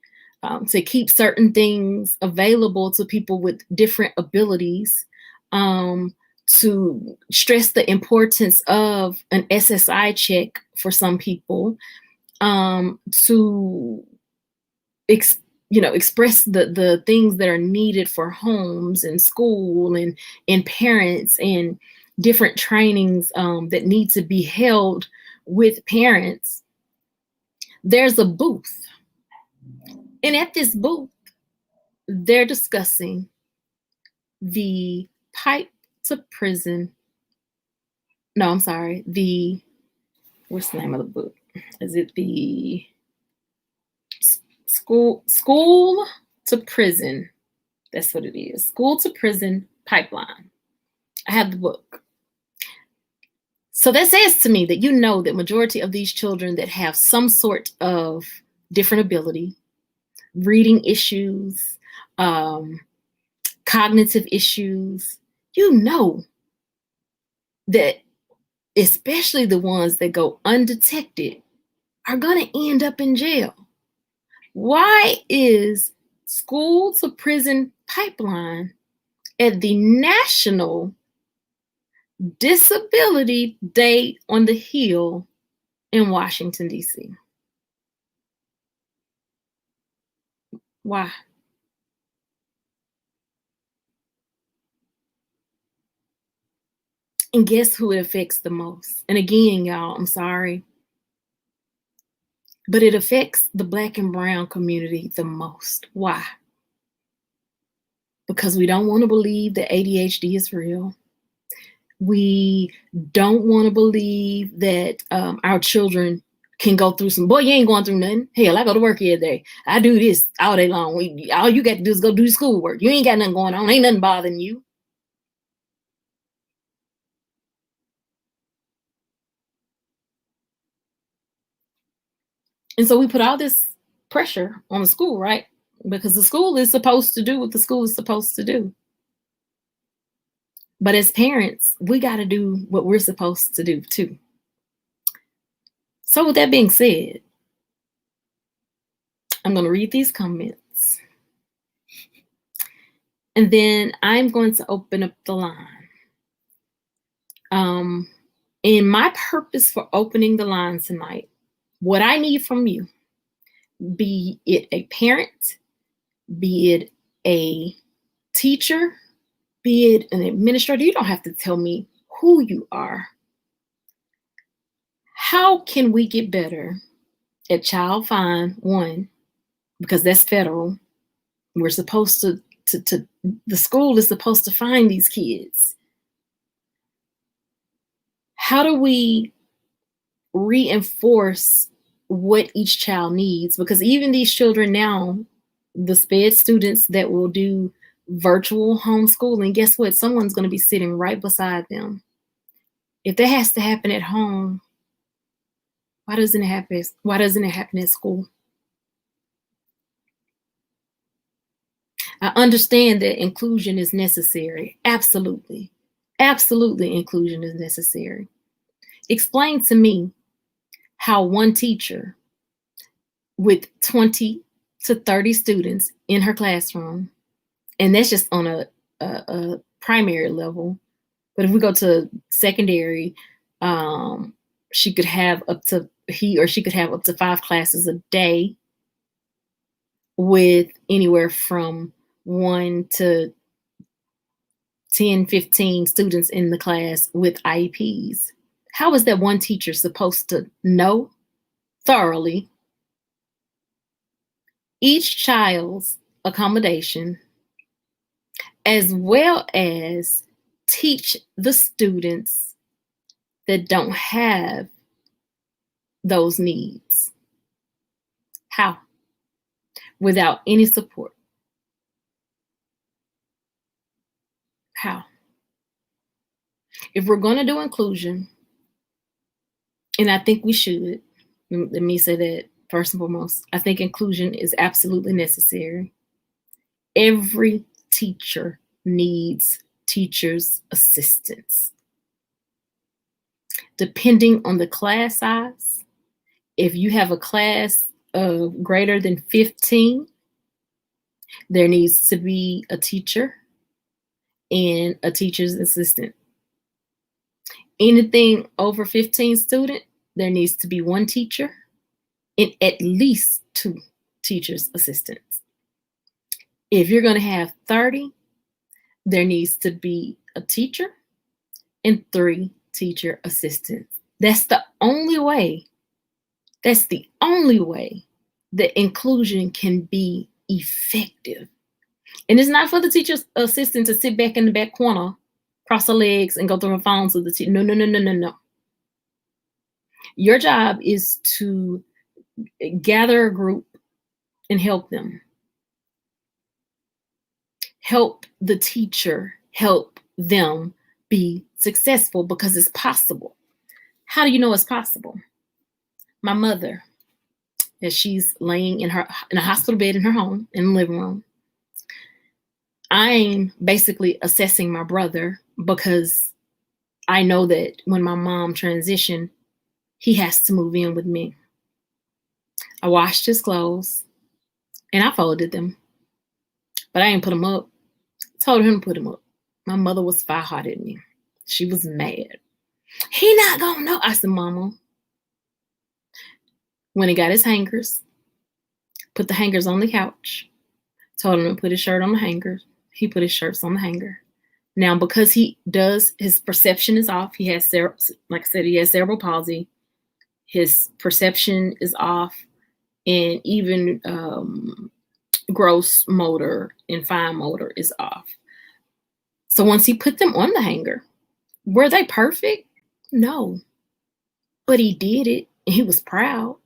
to keep certain things available to people with different abilities, to stress the importance of an SSI check for some people, to express the things that are needed for homes and school and parents and different trainings that need to be held with parents. There's a booth. And at this booth, they're discussing the pipe to prison. No, I'm sorry. What's the name of the book? Is it the School to Prison? That's what it is. School to Prison Pipeline. I have the book. So that says to me that you know that majority of these children that have some sort of different ability, reading issues, cognitive issues, you know that especially the ones that go undetected are going to end up in jail. Why is school to prison pipeline at the National Disability Day on the Hill in Washington, D.C.? Why? And guess who it affects the most? And again, y'all, I'm sorry, but it affects the Black and brown community the most. Why? Because we don't want to believe that ADHD is real. We don't want to believe that our children can go through some, boy, you ain't going through nothing. Hell, I go to work every day. I do this all day long. All you got to do is go do schoolwork. You ain't got nothing going on. Ain't nothing bothering you. And so we put all this pressure on the school, right? Because the school is supposed to do what the school is supposed to do. But as parents, we got to do what we're supposed to do too. So with that being said, I'm going to read these comments. And then I'm going to open up the line. And my purpose for opening the line tonight, what I need from you, be it a parent, be it a teacher, be it an administrator, you don't have to tell me who you are. How can we get better at child find, one, because that's federal. We're supposed to the school is supposed to find these kids. How do we reinforce what each child needs? Because even these children now, the SPED students that will do virtual homeschooling, guess what? Someone's going to be sitting right beside them. If that has to happen at home, why doesn't it happen? Why doesn't it happen at school? I understand that inclusion is necessary. Absolutely. Absolutely, inclusion is necessary. Explain to me how one teacher with 20 to 30 students in her classroom, and that's just on a primary level, but if we go to secondary, he could have up to 5 classes a day with anywhere from 1 to 10, 15 students in the class with IEPs. How is that one teacher supposed to know thoroughly each child's accommodation, as well as teach the students that don't have those needs? How? Without any support. How? If we're going to do inclusion, and I think we should, let me say that first and foremost, I think inclusion is absolutely necessary. Every teacher needs teachers' assistants. Depending on the class size, if you have a class of greater than 15, there needs to be a teacher and a teacher's assistant. Anything over 15 students, there needs to be one teacher and at least 2 teacher's assistants. If you're going to have 30, there needs to be a teacher and 3 teacher assistants. That's the only way that inclusion can be effective. And it's not for the teacher's assistant to sit back in the back corner, cross her legs, and go through her phone to the teacher. No. Your job is to gather a group and help them. Help the teacher, help them be successful, because it's possible. How do you know it's possible? My mother, as she's laying in a hospital bed in her home in the living room, I'm basically assessing my brother because I know that when my mom transitioned, he has to move in with me. I washed his clothes and I folded them, but I didn't put them up. I told him to put them up. My mother was fire-hearted at me. She was mad. He not gonna know. I said, Mama. When he got his hangers, put the hangers on the couch. Told him to put his shirt on the hanger. He put his shirts on the hanger. Now, because his perception is off. He has, like I said, he has cerebral palsy. His perception is off, and even gross motor and fine motor is off. So once he put them on the hanger, were they perfect? No. But he did it, and he was proud.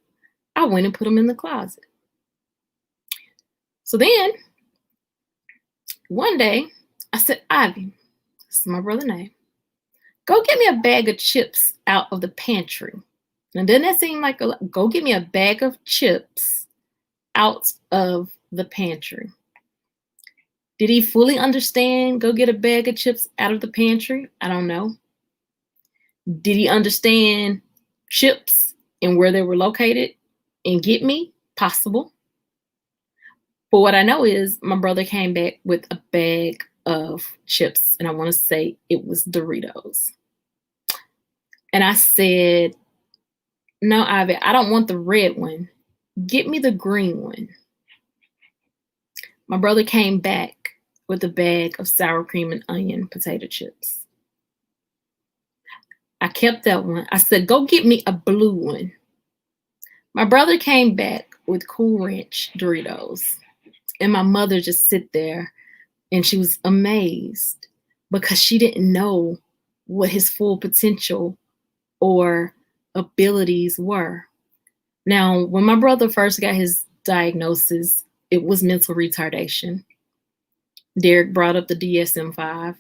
I went and put them in the closet. So then, one day, I said, Ivy, this is my brother's name, go get me a bag of chips out of the pantry. Now, doesn't that seem like go get me a bag of chips out of the pantry? Did he fully understand go get a bag of chips out of the pantry? I don't know. Did he understand chips and where they were located and get me? Possible. But what I know is my brother came back with a bag of chips, and I want to say it was Doritos. And I said, no, Ivy, I don't want the red one. Get me the green one. My brother came back with a bag of sour cream and onion potato chips. I kept that one. I said, go get me a blue one. My brother came back with Cool Ranch Doritos. And my mother just sit there and she was amazed because she didn't know what his full potential or abilities were. Now, when my brother first got his diagnosis, it was mental retardation. Derek brought up the DSM-5.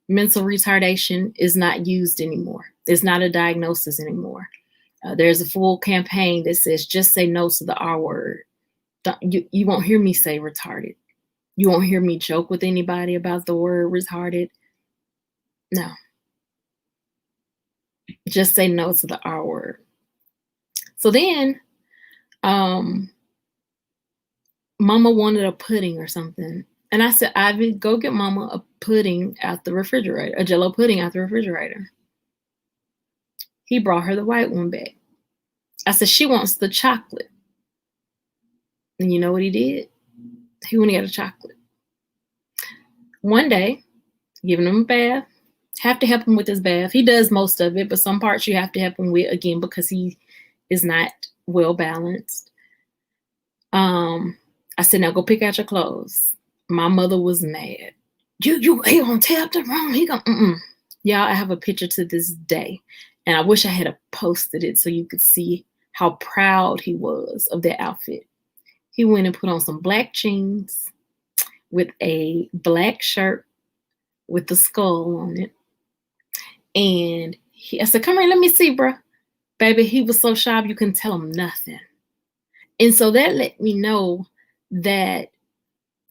Mental retardation is not used anymore. It's not a diagnosis anymore. There's a full campaign that says, just say no to the R word. You won't hear me say retarded. You won't hear me joke with anybody about the word retarded. No. Just say no to the R word. So then, Mama wanted a pudding or something. And I said, Ivy, go get Mama a pudding out the refrigerator, a Jell-O pudding out the refrigerator. He brought her the white one back. I said, she wants the chocolate. And you know what he did? He went and got a chocolate. One day, giving him a bath, have to help him with his bath. He does most of it, but some parts you have to help him with, again, because he is not well balanced. I said, now go pick out your clothes. My mother was mad. He gonna tear up the room. He gonna, Y'all, I have a picture to this day. And I wish I had posted it so you could see how proud he was of that outfit. He went and put on some black jeans with a black shirt with the skull on it. And I said, come here, let me see, bro. Baby, he was so sharp, you couldn't tell him nothing. And so that let me know that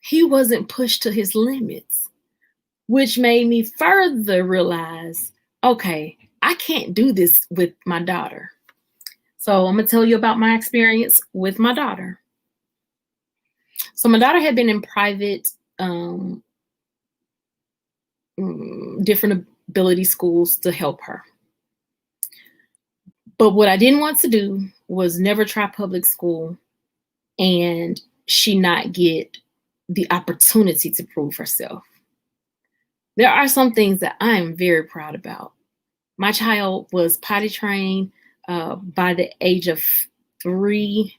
he wasn't pushed to his limits, which made me further realize, okay, I can't do this with my daughter. So I'm going to tell you about my experience with my daughter. So my daughter had been in private, different ability schools to help her. But what I didn't want to do was never try public school and she not get the opportunity to prove herself. There are some things that I am very proud about. My child was potty trained by the age of 3,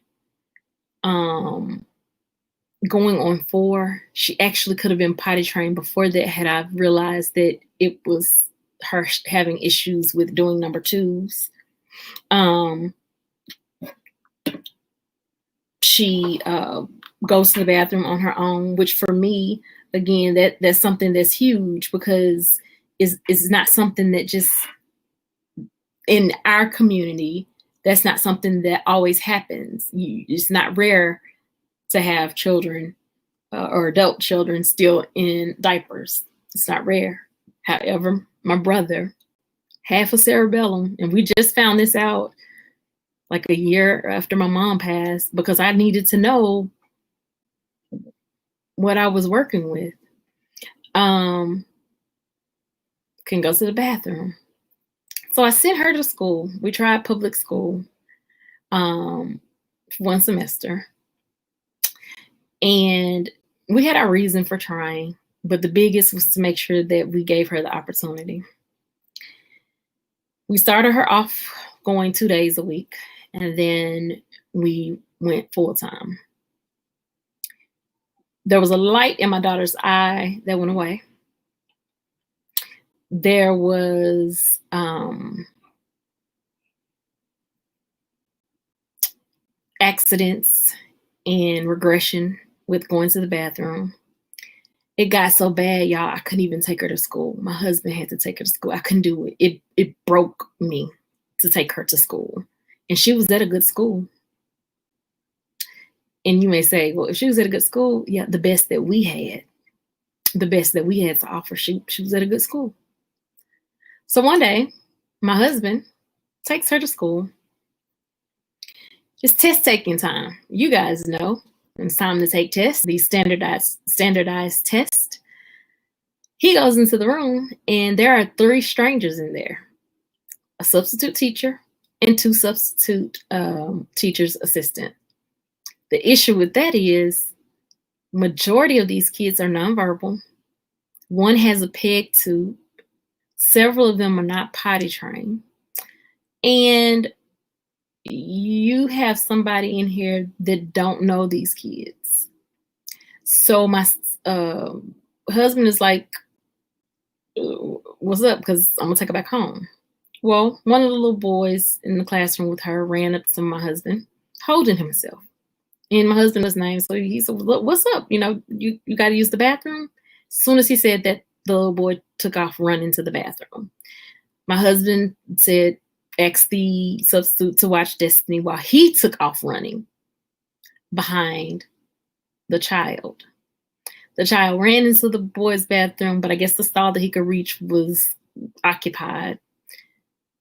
going on 4. She actually could have been potty trained before that had I realized that it was her having issues with doing number 2s. She goes to the bathroom on her own, which for me, again, that's something that's huge because it's not something that just in our community, that's not something that always happens. It's not rare to have children or adult children still in diapers. It's not rare. However, my brother, half a cerebellum, and we just found this out like a year after my mom passed because I needed to know what I was working with. Can go to the bathroom. So I sent her to school. We tried public school one semester. And we had our reason for trying, but the biggest was to make sure that we gave her the opportunity. We started her off going 2 days a week, and then we went full time. There was a light in my daughter's eye that went away. There was accidents and regression with going to the bathroom. It got so bad, y'all, I couldn't even take her to school. My husband had to take her to school. I couldn't do it. It broke me to take her to school. And she was at a good school. And you may say, well, if she was at a good school, yeah, the best that we had to offer, she was at a good school. So one day, my husband takes her to school. It's test taking time. You guys know it's time to take tests, these standardized tests. He goes into the room and there are 3 strangers in there, a substitute teacher and 2 substitute teachers' assistant. The issue with that is majority of these kids are nonverbal. One has a peg tube. Several of them are not potty trained. And you have somebody in here that don't know these kids. So my husband is like, what's up? Because I'm going to take her back home. Well, one of the little boys in the classroom with her ran up to my husband, holding himself. And my husband was named. So he said, look, what's up? You got to use the bathroom. As soon as he said that, the little boy took off running to the bathroom. My husband asked the substitute to watch Destiny while he took off running behind the child. The child ran into the boy's bathroom, but I guess the stall that he could reach was occupied.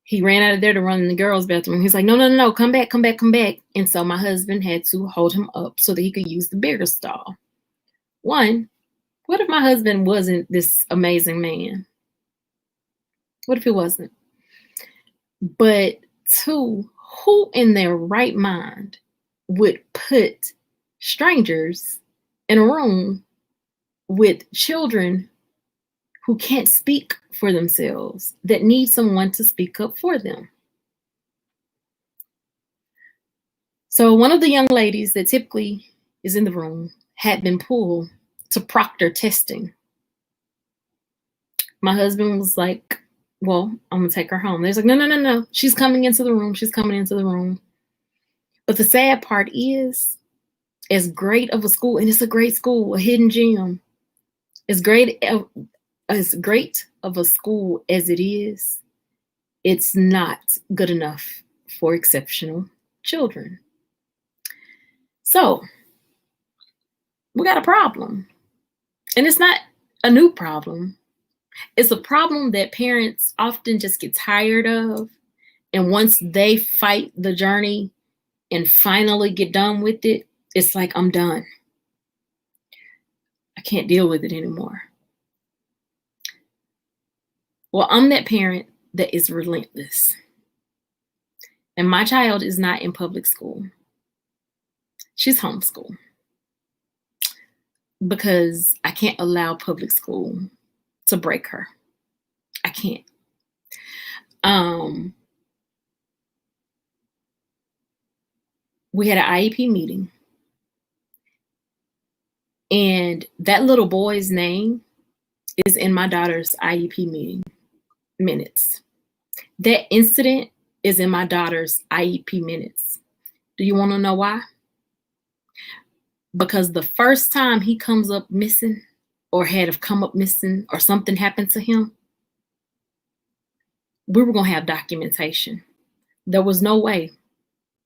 He ran out of there to run in the girl's bathroom. He's like, no, come back. And so my husband had to hold him up so that he could use the bigger stall. 1, what if my husband wasn't this amazing man? What if he wasn't? But 2, who in their right mind would put strangers in a room with children who can't speak for themselves, that need someone to speak up for them? So one of the young ladies that typically is in the room had been pulled to proctor testing. My husband was like, well, I'm going to take her home. They're like, no. She's coming into the room. But the sad part is, as great of a school, and it's a great school, a hidden gem, as great of a school as it is, it's not good enough for exceptional children. So we got a problem. And it's not a new problem. It's a problem that parents often just get tired of. And once they fight the journey and finally get done with it, it's like, I'm done. I can't deal with it anymore. Well, I'm that parent that is relentless. And my child is not in public school. She's homeschooled. Because I can't allow public school to break her. I can't. We had an IEP meeting. And that little boy's name is in my daughter's IEP meeting minutes. That incident is in my daughter's IEP minutes. Do you want to know why? Because the first time he comes up missing or had come up missing or something happened to him, we were going to have documentation. There was no way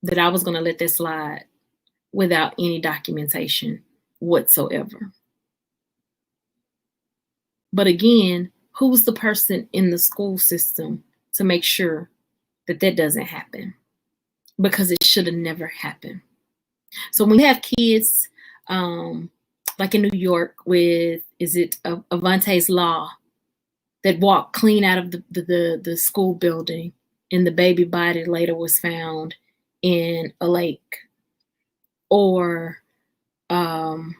that I was going to let this slide without any documentation whatsoever. But again, who's the person in the school system to make sure that that doesn't happen? Because it should have never happened. So when you have kids, like in New York with, is it Avante's Law, that walked clean out of the school building, and the baby body later was found in a lake. Or, Lord,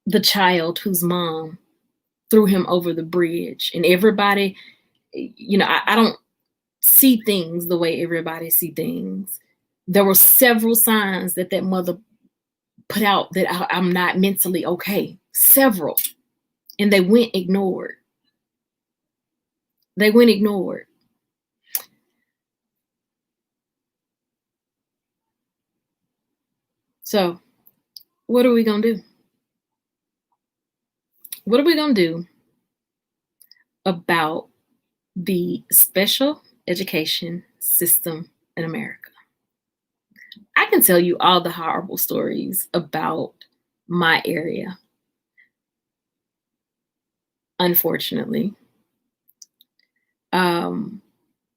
the child whose mom threw him over the bridge, and everybody, I don't see things the way everybody see things. There were several signs that mother put out that I'm not mentally okay. Several. And they went ignored. So what are we going to do? What are we going to do about the special education system in America? I can tell you all the horrible stories about my area, unfortunately. And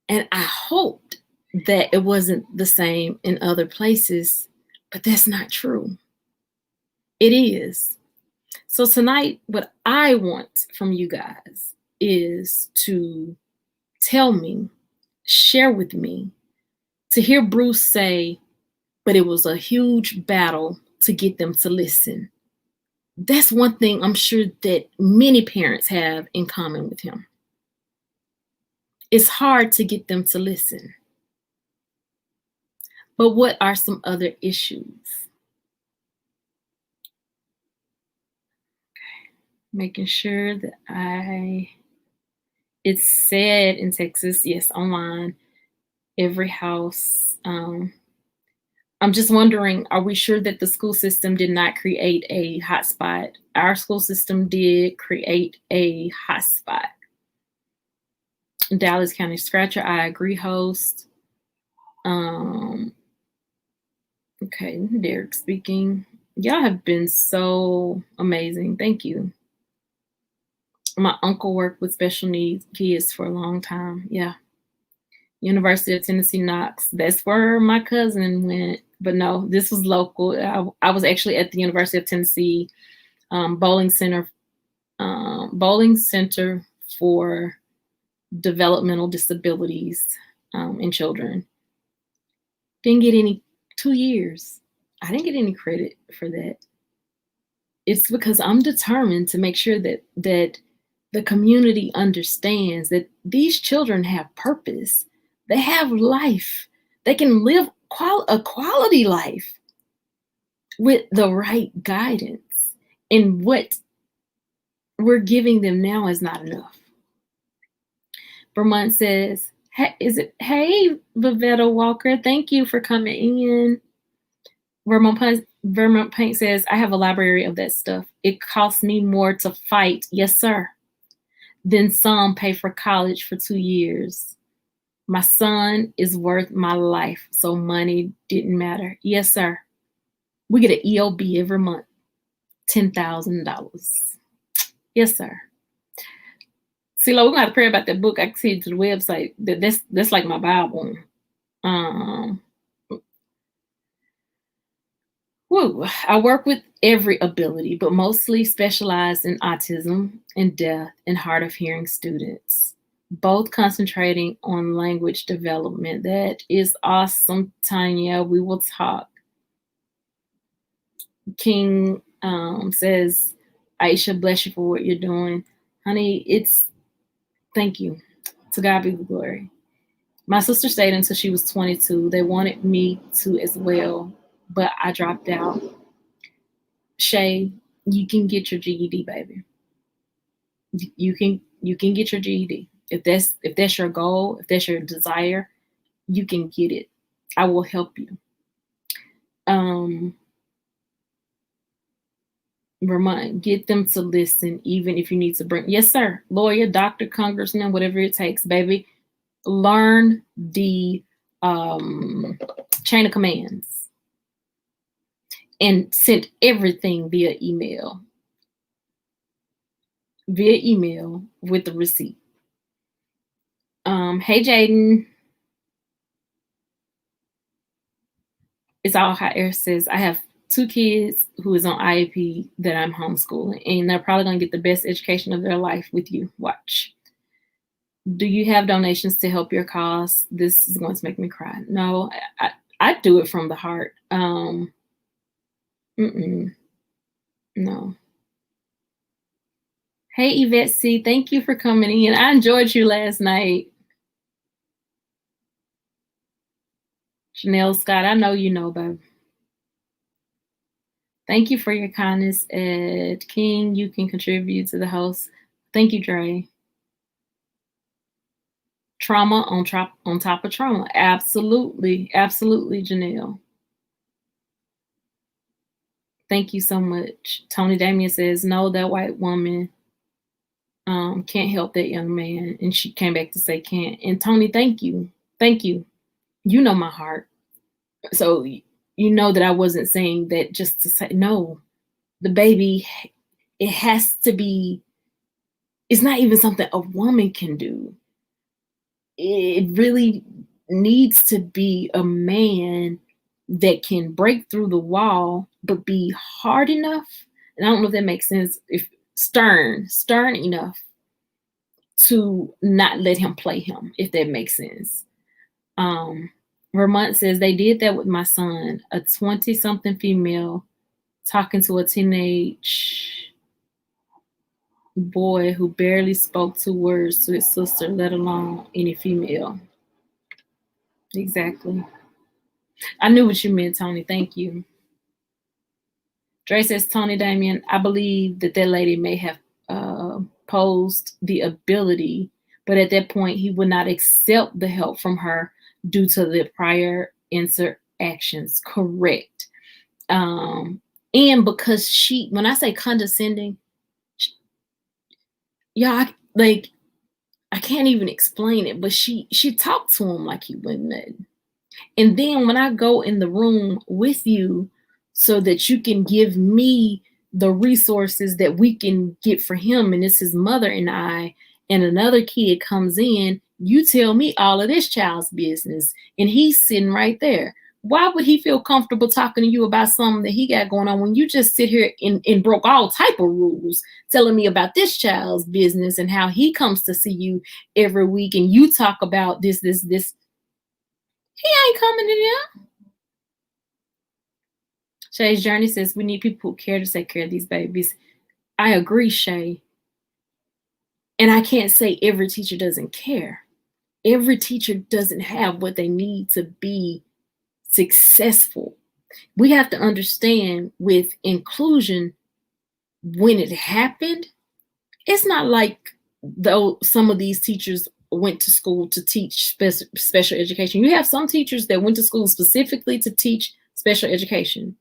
I hoped that it wasn't the same in other places, but that's not true. It is. So tonight, what I want from you guys is to tell me, share with me, to hear Bruce say, but it was a huge battle to get them to listen. That's one thing I'm sure that many parents have in common with him. It's hard to get them to listen. But what are some other issues? Okay. Making sure that it's said in Texas, yes, online, every house. I'm just wondering, are we sure that the school system did not create a hotspot? Our school system did create a hotspot. Dallas County Scratcher, I agree, host. Okay, Derek speaking. Y'all have been so amazing. Thank you. My uncle worked with special needs kids for a long time. Yeah. University of Tennessee, Knox. That's where my cousin went. But no, this was local. I was actually at the University of Tennessee bowling center for developmental disabilities in children. Didn't get any 2 years. I didn't get any credit for that. It's because I'm determined to make sure that the community understands that these children have purpose. They have life. They can live a quality life with the right guidance. And what we're giving them now is not enough. Vermont says, hey, Vivetta Walker, thank you for coming in. Vermont Paint says, I have a library of that stuff. It costs me more to fight, yes, sir, than some pay for college for 2 years. My son is worth my life, so money didn't matter. Yes, sir. We get an EOB every month, $10,000. Yes, sir. See, we're gonna have to pray about that book. I can see it to the website. That's like my Bible. I work with every ability, but mostly specialized in autism and deaf and hard of hearing students, both concentrating on language development. That is awesome, Tanya. We will talk. King says, Aisha, bless you for what you're doing. Honey, thank you. To God be the glory. My sister stayed until she was 22. They wanted me to as well, but I dropped out. Shay, you can get your GED, baby. You can get your GED. If that's your goal, if that's your desire, you can get it. I will help you. Vermont, get them to listen, even if you need to bring, yes, sir, lawyer, doctor, congressman, whatever it takes, baby. Learn the chain of commands and send everything via email with the receipt. Hey, Jaden. It's all hot air says, I have 2 kids who is on IEP that I'm homeschooling, and they're probably going to get the best education of their life with you. Watch. Do you have donations to help your cause? This is going to make me cry. No, I do it from the heart. No. Hey, Yvette C, thank you for coming in. I enjoyed you last night. Janelle Scott, I know you know, babe. Thank you for your kindness, Ed King. You can contribute to the host. Thank you, Dre. Trauma on top of trauma. Absolutely. Absolutely, Janelle. Thank you so much. Tony Damien says, no, that white woman can't help that young man. And she came back to say can't. And Tony, thank you. Thank you. You know my heart. So you know that I wasn't saying that just to say, no, the baby, it has to be, it's not even something a woman can do. It really needs to be a man that can break through the wall, but be hard enough. And I don't know if that makes sense. If stern enough to not let him play him, if that makes sense. Vermont says they did that with my son, a 20-something female talking to a teenage boy who barely spoke 2 words to his sister, let alone any female. Exactly. I knew what you meant, Tony. Thank you. Dre says, Tony Damien, I believe that lady may have posed the ability, but at that point he would not accept the help from her due to the prior interactions. Correct. And because she, when I say condescending, I can't even explain it, but she talked to him like he wasn't nothing. And then when I go in the room with you so that you can give me the resources that we can get for him, and it's his mother and I, and another kid comes in, you tell me all of this child's business, and he's sitting right there. Why would he feel comfortable talking to you about something that he got going on when you just sit here and broke all type of rules, telling me about this child's business and how he comes to see you every week, and you talk about this. He ain't coming in here. Shay's Journey says, we need people who care to take care of these babies. I agree, Shay. And I can't say every teacher doesn't care. Every teacher doesn't have what they need to be successful. We have to understand with inclusion, when it happened, it's not like though some of these teachers went to school to teach special education. You have some teachers that went to school specifically to teach special education.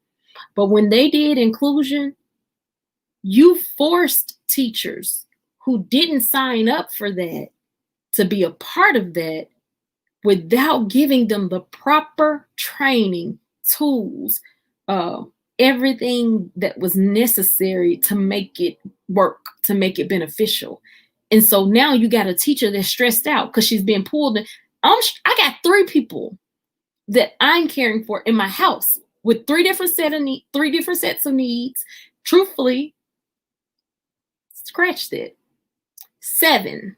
But when they did inclusion, you forced teachers who didn't sign up for that to be a part of that without giving them the proper training, tools, everything that was necessary to make it work, to make it beneficial. And so now you got a teacher that's stressed out because she's being pulled. I got 3 people that I'm caring for in my house with 3 different sets of needs. Truthfully, scratch that. 7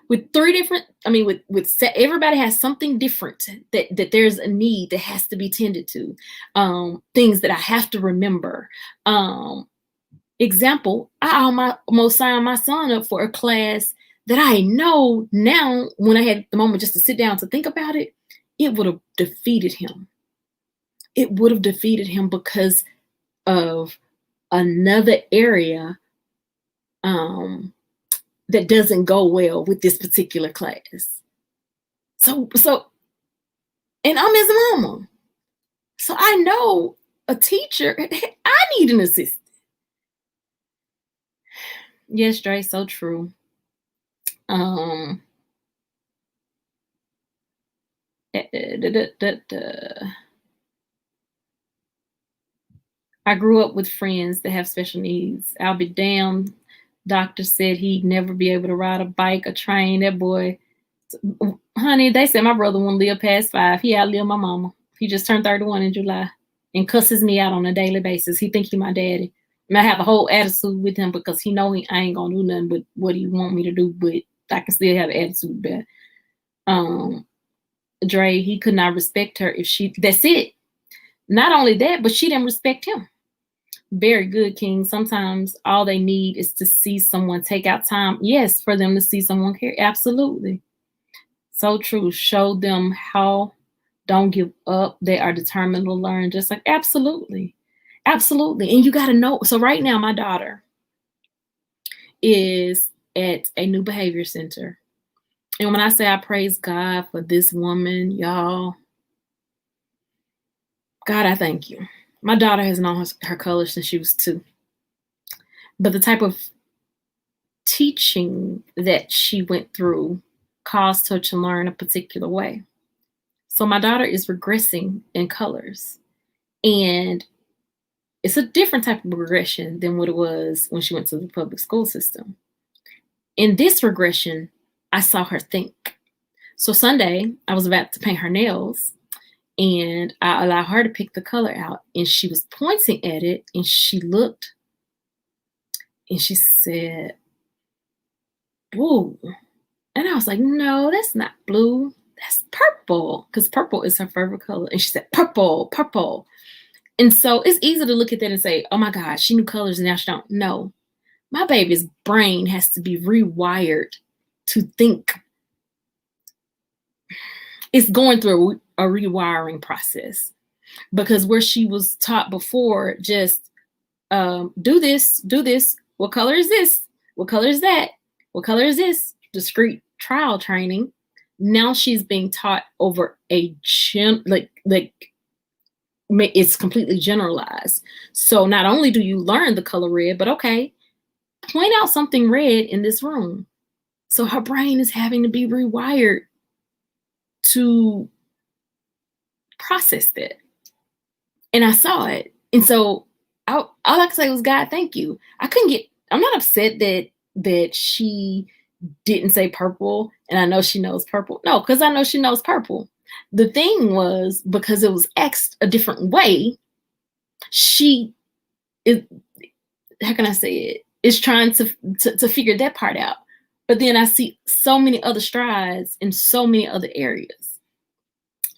with 3 different. I mean, with everybody has something different that there's a need that has to be tended to. Things that I have to remember. Example, I almost signed my son up for a class that I know now, when I had the moment just to sit down to think about it, it would have defeated him. It would have defeated him because of another area that doesn't go well with this particular class. So, and I'm his mama. So I know a teacher, I need an assistant. Yes, Dre, so true. Um, I grew up with friends that have special needs. I'll be damned. Doctor said he'd never be able to ride a bike, a train. That boy, honey, they said my brother won't live past 5. He outlived my mama. He just turned 31 in July and cusses me out on a daily basis. He think he my daddy. And I have a whole attitude with him because he know I ain't gonna do nothing but what he want me to do, but I can still have an attitude back. Dre, he could not respect her if she, that's it. Not only that, but she didn't respect him. Very good, King. Sometimes all they need is to see someone take out time. Yes, for them to see someone care. Absolutely. So true. Show them how. Don't give up. They are determined to learn. Just like, absolutely. Absolutely. And you got to know. So right now, my daughter is at a new behavior center. And when I say I praise God for this woman, y'all, God, I thank you. My daughter has known her colors since she was 2. But the type of teaching that she went through caused her to learn a particular way. So my daughter is regressing in colors. And it's a different type of regression than what it was when she went to the public school system. In this regression, I saw her think. So Sunday, I was about to paint her nails, and I allowed her to pick the color out. And she was pointing at it, and she looked, and she said, "Blue." And I was like, "No, that's not blue. That's purple." Because purple is her favorite color. And she said, "Purple, purple." And so it's easy to look at that and say, "Oh my God, she knew colors and now she don't." No, my baby's brain has to be rewired to think. It's going through a rewiring process, because where she was taught before, just do this, do this. What color is this? What color is that? What color is this? Discrete trial training. Now she's being taught over a it's completely generalized. So not only do you learn the color red, but okay, point out something red in this room. So her brain is having to be rewired to process that. And I saw it. And so all I could say was, "God, thank you." I'm not upset that she didn't say purple and I know she knows purple. No, because I know she knows purple. The thing was, because it was asked a different way, she is, how can I say it, is trying to figure that part out. But then I see so many other strides in so many other areas.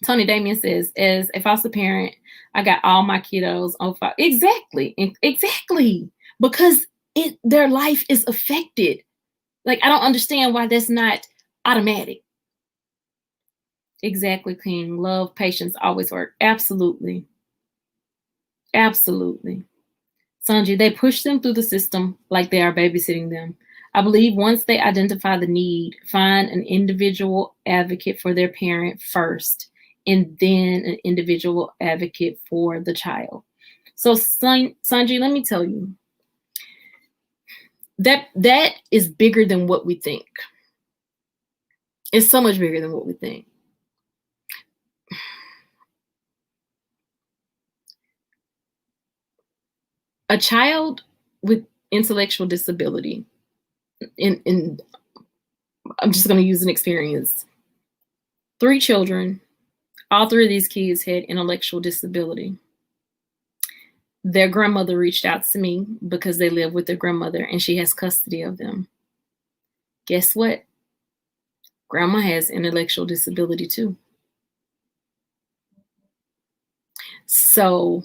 Tony Damien says, "As a foster parent, I got all my kiddos on fire." Exactly. Because their life is affected. Like, I don't understand why that's not automatic. Exactly, King. Love, patience always work. Absolutely. Absolutely. Sanji, they push them through the system like they are babysitting them. I believe once they identify the need, find an individual advocate for their parent first, and then an individual advocate for the child. So, Sanji, let me tell you, that is bigger than what we think. It's so much bigger than what we think. A child with intellectual disability, in I'm just going to use an experience. 3 children, all 3 of these kids had intellectual disability. Their grandmother reached out to me because they live with their grandmother and she has custody of them. Guess what? Grandma has intellectual disability too. So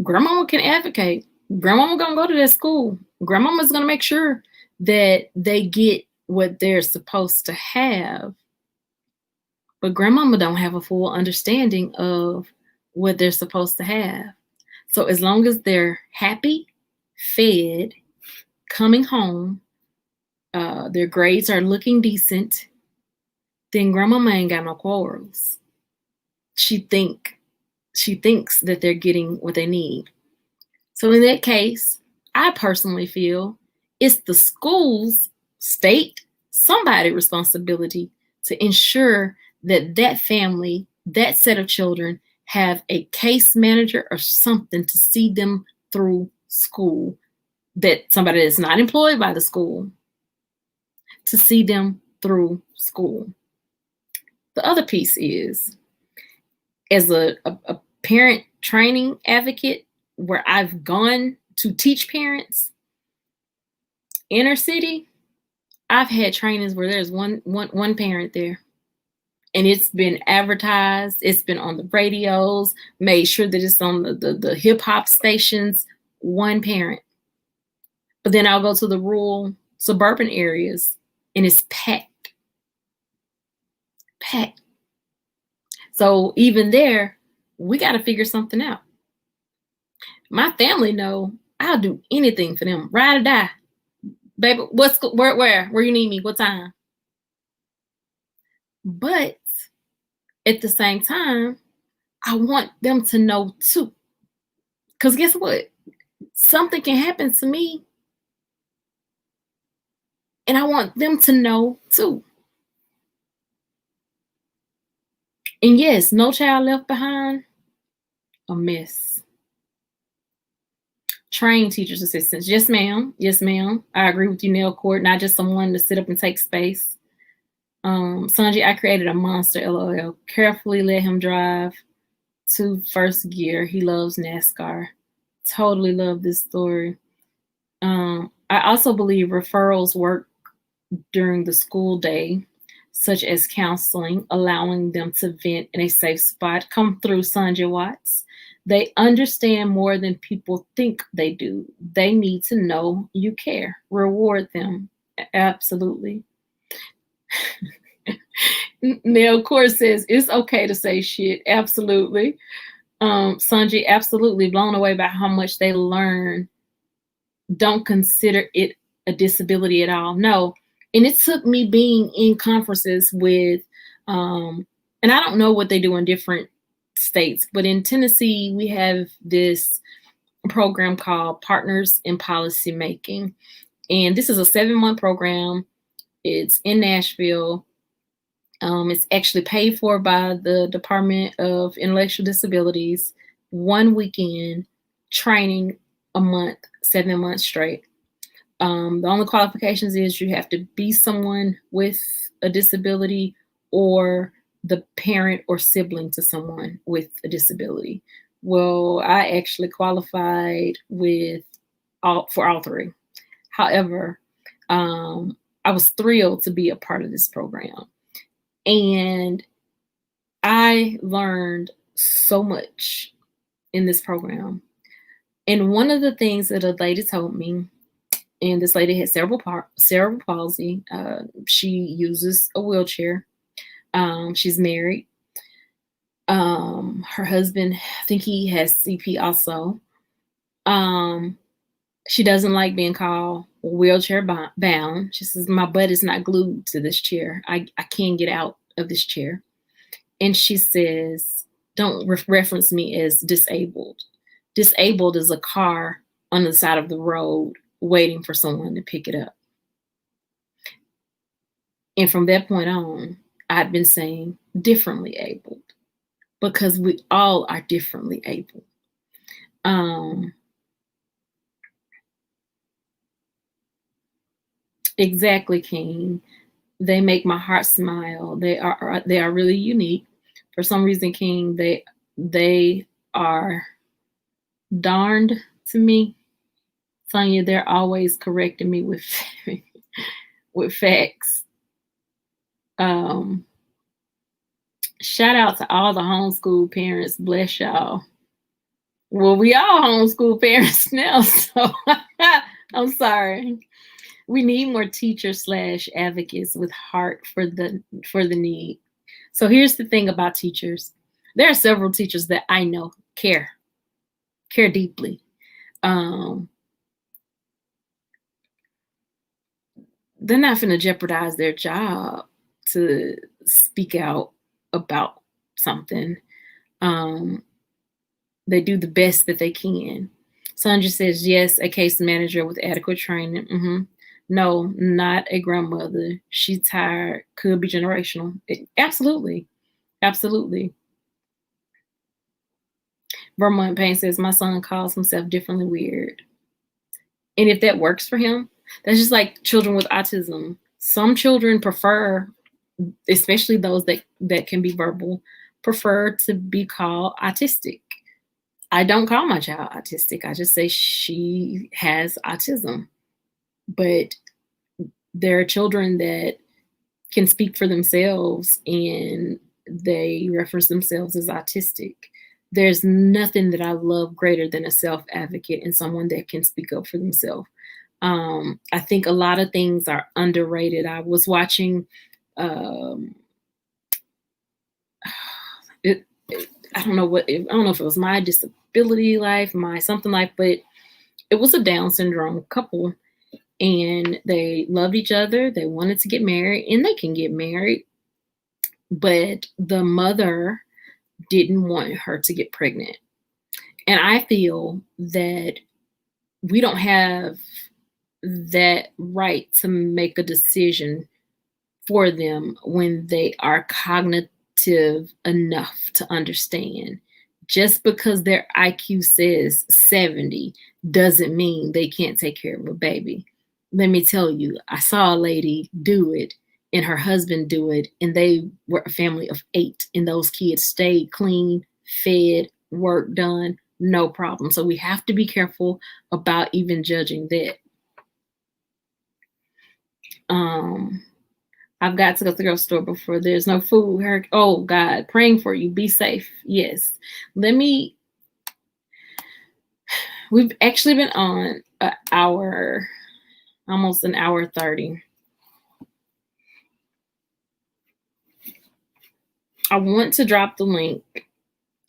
grandmama can advocate. Grandmama gonna go to that school. Grandmama's gonna make sure that they get what they're supposed to have. But grandmama don't have a full understanding of what they're supposed to have. So as long as they're happy, fed, coming home, their grades are looking decent, then grandmama ain't got no quarrels. She thinks that they're getting what they need. So in that case, I personally feel It's the school's, state, somebody responsibility to ensure that that family, that set of children have a case manager or something to see them through school, that somebody that's not employed by the school to see them through school. The other piece is, as a parent training advocate, where I've gone to teach parents, inner city, I've had trainings where there's one parent there. And it's been advertised, it's been on the radios, made sure that it's on the hip hop stations, one parent. But then I'll go to the rural suburban areas and it's packed. Packed. So even there, we got to figure something out. My family know I'll do anything for them, ride or die. Baby, where you need me? What time? But at the same time, I want them to know too. Because guess what? Something can happen to me. And I want them to know too. And yes, No Child Left Behind, a mess. Train teachers assistants. Yes, ma'am. Yes, ma'am. I agree with you, Nell Court. Not just someone to sit up and take space. Sanji, I created a monster, LOL. Carefully let him drive to first gear. He loves NASCAR. Totally love this story. I also believe referrals work during the school day, such as counseling, allowing them to vent in a safe spot. Come through, Sanjay Watts. They understand more than people think they do. They need to know you care. Reward them. Absolutely. Neil Core says it's okay to say shit. Absolutely. Sanjay, absolutely blown away by how much they learn. Don't consider it a disability at all. No. And it took me being in conferences with, and I don't know what they do in different states, but in Tennessee, we have this program called Partners in Policy Making. And this is a 7-month program. It's in Nashville. It's actually paid for by the Department of Intellectual Disabilities. 1 weekend, training a month, 7 months straight. The only qualifications is you have to be someone with a disability or the parent or sibling to someone with a disability. Well, I actually qualified for all three. However, I was thrilled to be a part of this program. And I learned so much in this program. And one of the things that a lady told me, and this lady had cerebral palsy. She uses a wheelchair. She's married. Her husband, I think he has CP also. She doesn't like being called wheelchair bound. She says, my butt is not glued to this chair. I can't get out of this chair. And she says, don't reference me as disabled. Disabled is a car on the side of the road waiting for someone to pick it up. And from that point on, I'd been saying differently abled, because we all are differently able. Exactly, King. They make my heart smile. They are really unique. For some reason, King, they are darned to me. Sonia, they're always correcting me with facts. Shout out to all the homeschool parents. Bless y'all. Well, we all homeschool parents now, so I'm sorry. We need more teachers / advocates with heart for the need. So here's the thing about teachers. There are several teachers that I know care deeply. They're not going to jeopardize their job to speak out about something. They do the best that they can. Sandra says, yes, a case manager with adequate training. No, not a grandmother. She's tired. Could be generational. Absolutely. Absolutely. Vermont Payne says, my son calls himself differently weird. And if that works for him, that's just like children with autism. Some children prefer, especially those that can be verbal, prefer to be called autistic. I don't call my child autistic. I just say she has autism. But there are children that can speak for themselves and they reference themselves as autistic. There's nothing that I love greater than a self-advocate and someone that can speak up for themselves. I think a lot of things are underrated. I was watching I don't know if it was My Disability Life, My Something Life, but it was a Down syndrome couple and they loved each other. They wanted to get married and they can get married, but the mother didn't want her to get pregnant. And I feel that we don't have that right to make a decision for them when they are cognitive enough to understand. Just because their IQ says 70 doesn't mean they can't take care of a baby. Let me tell you, I saw a lady do it and her husband do it, and they were a family of 8, and those kids stayed clean, fed, work done, no problem. So we have to be careful about even judging that. I've got to go to the grocery store before there's no food. Oh God, praying for you. Be safe. Yes. We've actually been on an hour, almost an hour 30. I want to drop the link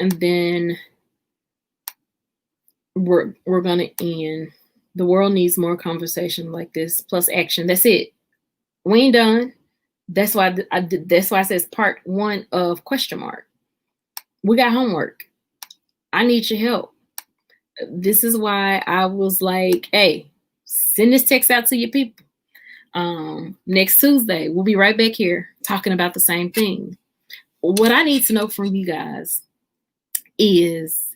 and then we're going to end. The world needs more conversation like this plus action. That's it. We ain't done. That's why I says part 1 of question mark. We got homework. I need your help. This is why I was like, hey, send this text out to your people. Next Tuesday, we'll be right back here talking about the same thing. What I need to know from you guys is,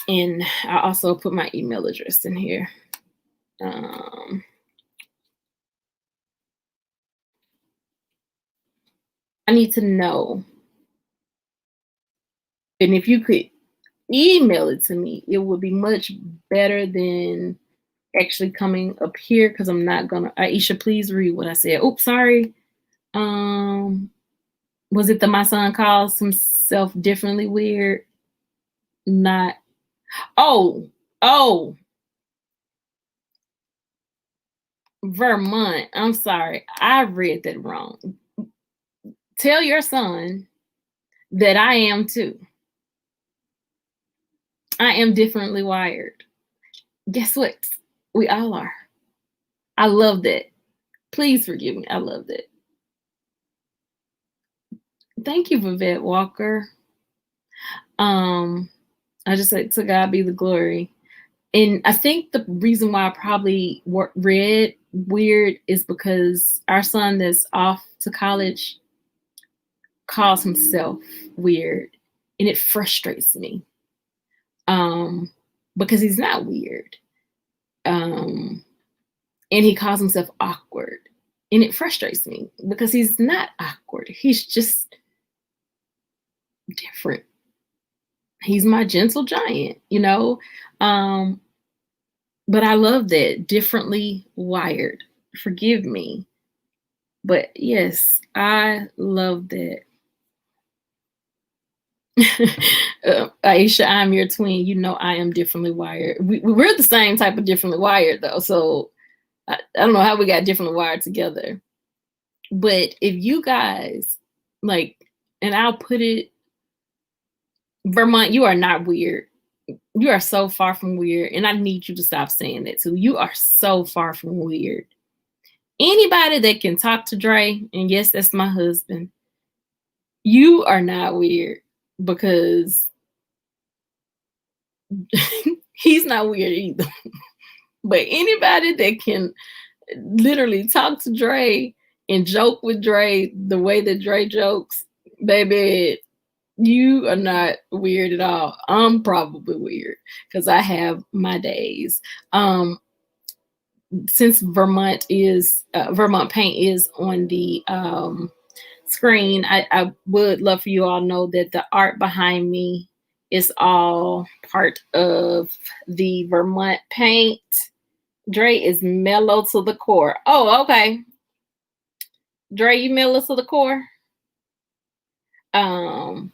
and I also put my email address in here. I need to know, and if you could email it to me, it would be much better than actually coming up here because I'm not gonna. Aisha, please read what I said. Oops, sorry. Was it my son calls himself differently weird? Not. Oh. Vermont. I'm sorry. I read that wrong. Tell your son that I am too. I am differently wired. Guess what? We all are. I love that. Please forgive me. I love that. Thank you, Vivette Walker. I just say to God be the glory. And I think the reason why I probably read weird is because our son that's off to college calls himself weird, and it frustrates me because he's not weird, and he calls himself awkward, and it frustrates me because he's not awkward. He's just different. He's my gentle giant, you know. But I love that, differently wired. Forgive me. But yes, I love that. Aisha, I'm your twin. You know I am differently wired. We're the same type of differently wired, though. So I don't know how we got differently wired together. But if you guys, like, and I'll put it, Vermont, you are not weird. You are so far from weird. And I need you to stop saying that too. You are so far from weird. Anybody that can talk to Dre, and yes, that's my husband, you are not weird because He's not weird either. But anybody that can literally talk to Dre and joke with Dre the way that Dre jokes, baby, you are not weird at all. I'm probably weird because I have my days. Since Vermont Paint is on the screen, I would love for you all to know that the art behind me is all part of the Vermont Paint. Dre is mellow to the core. Oh, okay. Dre, you mellow to the core? Um,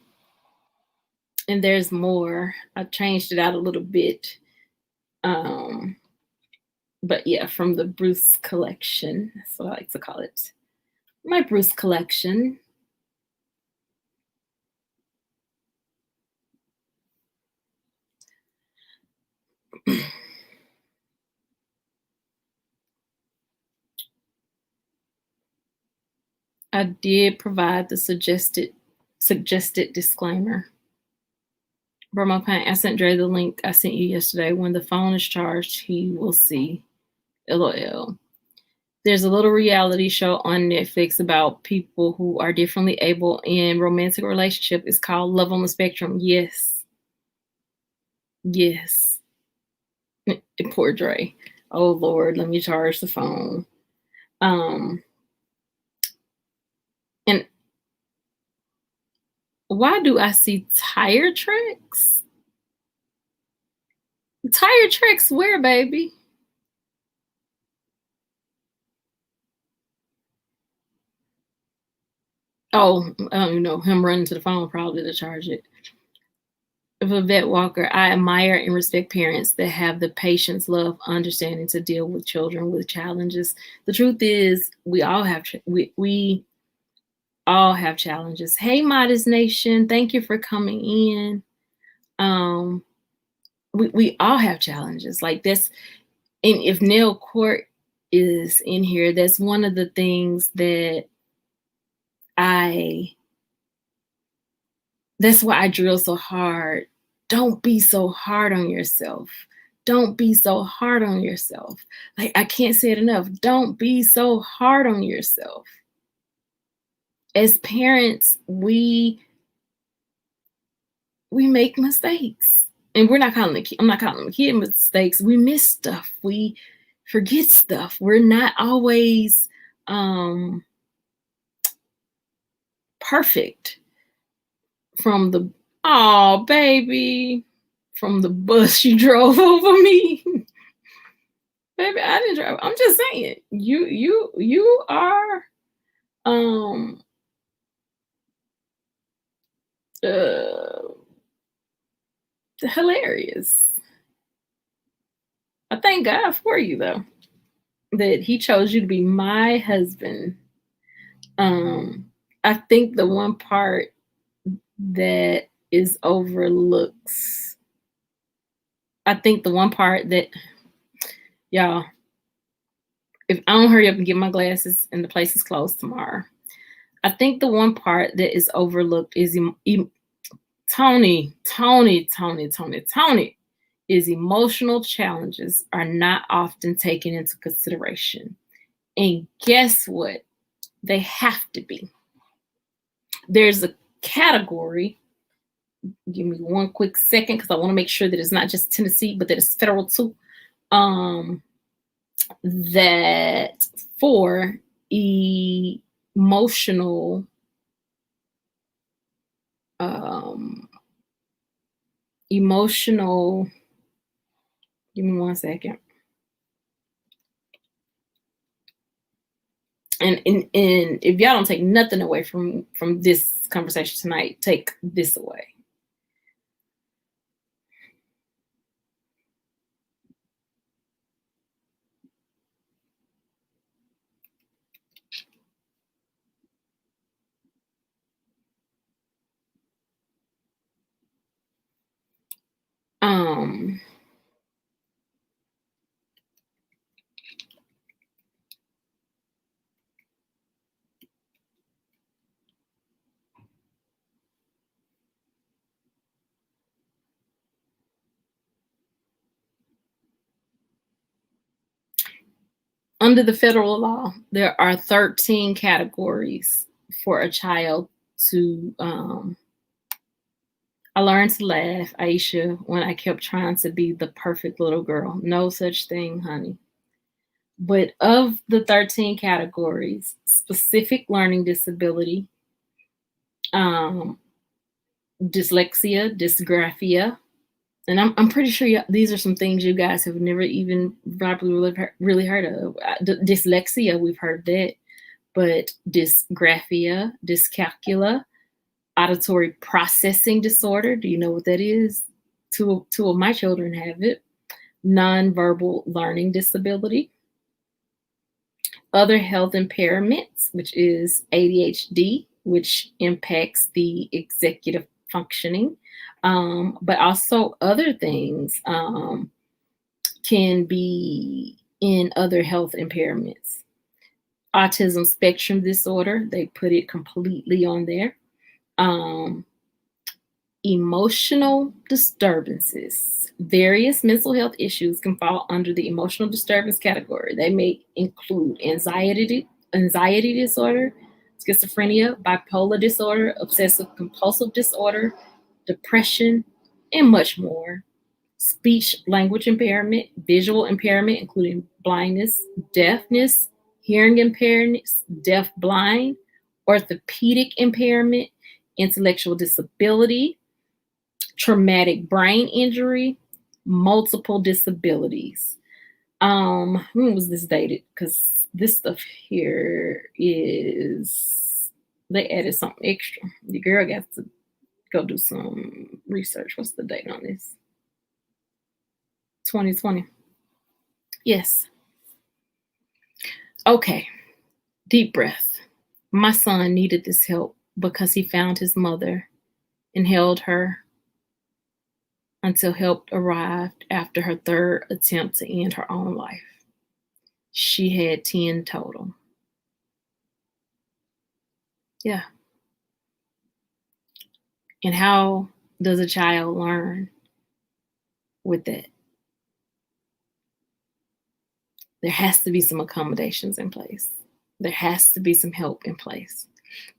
and there's more. I changed it out a little bit. But yeah, from the Bruce collection. That's what I like to call it. My Bruce collection. I did provide the suggested disclaimer. Burma Paint, I sent Dre the link I sent you yesterday. When the phone is charged, he will see. LOL. There's a little reality show on Netflix about people who are differently able in romantic relationship. It's called Love on the Spectrum. Yes. Yes. Poor Dre. Oh Lord, let me charge the phone. And why do I see tire tracks? Tire tracks where, baby? Oh, I don't even know. Him running to the phone probably to charge it. Vivette Walker, I admire and respect parents that have the patience, love, understanding to deal with children with challenges. The truth is, we all have we all have challenges. Hey, Modest Nation, thank you for coming in. We all have challenges like this, and if Neil Court is in here, that's one of the things that that's why I drill so hard. Don't be so hard on yourself. Don't be so hard on yourself. Like, I can't say it enough. Don't be so hard on yourself. As parents, we make mistakes. And I'm not calling the kid mistakes. We miss stuff. We forget stuff. We're not always perfect. From the baby, from the bus you drove over me. Baby, I didn't drive. I'm just saying, you are hilarious. I thank God for you though, that he chose you to be my husband. I think the one part that is overlooked, I think the one part that, y'all, if I don't hurry up and get my glasses and the place is closed tomorrow, I think the one part that is overlooked is Tony, is emotional challenges are not often taken into consideration. And guess what? They have to be. There's a category. Give me one quick second because I want to make sure that it's not just Tennessee, but that it's federal too. That for emotional give me one second. And if y'all don't take nothing away from this conversation tonight, take this away. under the federal law, there are 13 categories for a child to. I learned to laugh, Aisha, when I kept trying to be the perfect little girl. No such thing, honey. But of the 13 categories, specific learning disability, um, dyslexia, dysgraphia, and I'm pretty sure these are some things you guys have never even probably really heard of. Dyslexia, we've heard that, but dysgraphia, dyscalculia, auditory processing disorder. Do you know what that is? Two of my children have it. Nonverbal learning disability. Other health impairments, which is ADHD, which impacts the executive functioning, but also other things can be in other health impairments. Autism spectrum disorder, they put it completely on there. Emotional disturbances. Various mental health issues can fall under the emotional disturbance category. They may include anxiety disorder, schizophrenia, bipolar disorder, obsessive compulsive disorder, depression, and much more. Speech language impairment, visual impairment, including blindness, deafness, hearing impairment, deaf blind, orthopedic impairment, intellectual disability, traumatic brain injury, multiple disabilities. When was this dated? Because this stuff here is, they added something extra. The girl got to go do some research. What's the date on this? 2020. Yes. Okay. Deep breath. My son needed this help because he found his mother and held her until help arrived after her third attempt to end her own life. She had 10 total. Yeah. And how does a child learn with that? There has to be some accommodations in place. There has to be some help in place.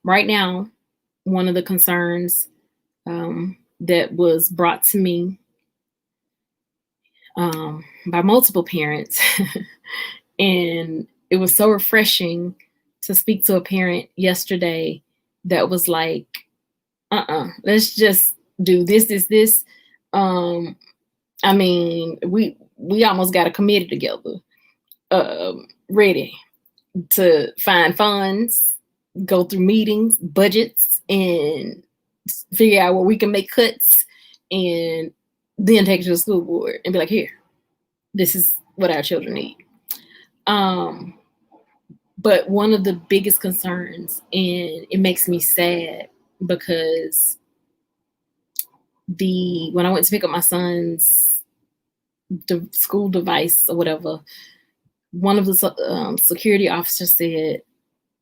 Right now, one of the concerns that was brought to me by multiple parents, and it was so refreshing to speak to a parent yesterday that was like, let's just do this. I mean, we almost got a committee together, ready to find funds, go through meetings, budgets, and figure out where we can make cuts, and then take it to the school board and be like, here, this is what our children need. But one of the biggest concerns, and it makes me sad because when I went to pick up my son's school device or whatever, one of the security officers said,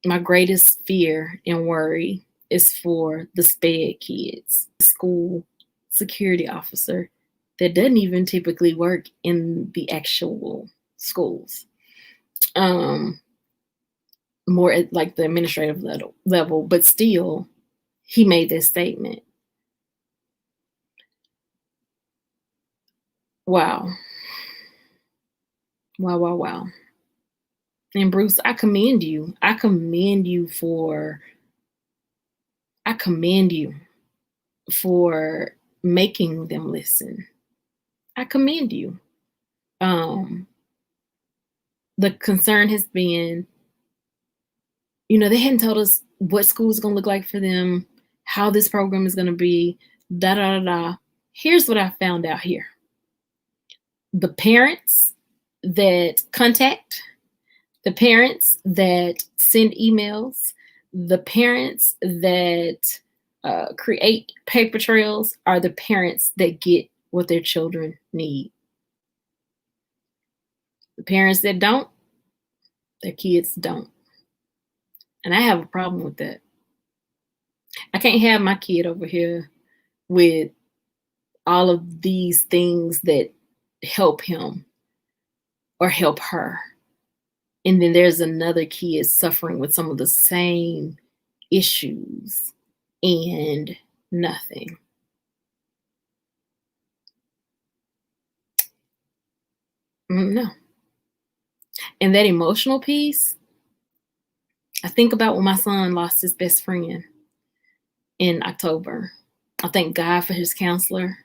my greatest fear and worry is for the SPED kids. School security officer that doesn't even typically work in the actual schools. More at like the administrative level, but still, he made this statement. Wow. And Bruce, I commend you. I commend you for making them listen. I commend you. The concern has been, they hadn't told us what school is going to look like for them, how this program is going to be, Here's what I found out here. The parents that contact, the parents that send emails, the parents that create paper trails are the parents that get what their children need. The parents that don't, their kids don't. And I have a problem with that. I can't have my kid over here with all of these things that help him or help her. And then there's another kid suffering with some of the same issues and nothing. No. And that emotional piece, I think about when my son lost his best friend in October. I thank God for his counselor.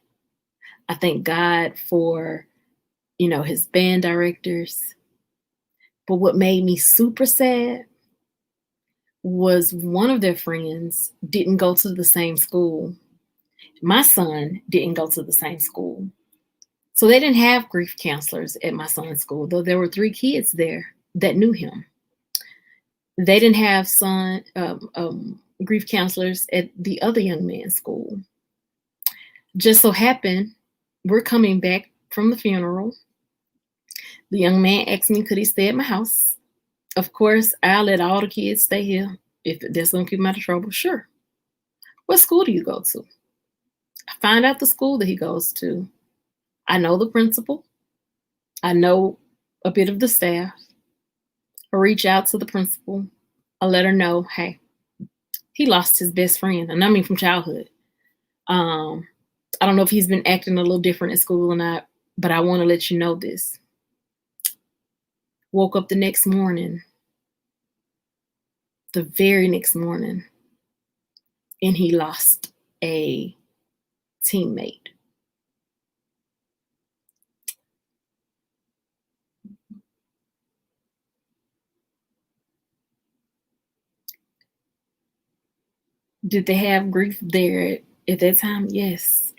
I thank God for, his band directors. But what made me super sad was one of their friends didn't go to the same school. My son didn't go to the same school. So they didn't have grief counselors at my son's school, though there were 3 kids there that knew him. They didn't have grief counselors at the other young man's school. Just so happened, we're coming back from the funeral. The young man asked me, could he stay at my house? Of course, I'll let all the kids stay here if that's going to keep him out of trouble. Sure. What school do you go to? I find out the school that he goes to. I know the principal. I know a bit of the staff. I reach out to the principal. I let her know, hey, he lost his best friend, and I mean from childhood. I don't know if he's been acting a little different at school or not, but I want to let you know this. Woke up the next morning, the very next morning, and he lost a teammate. Did they have grief there at that time? Yes.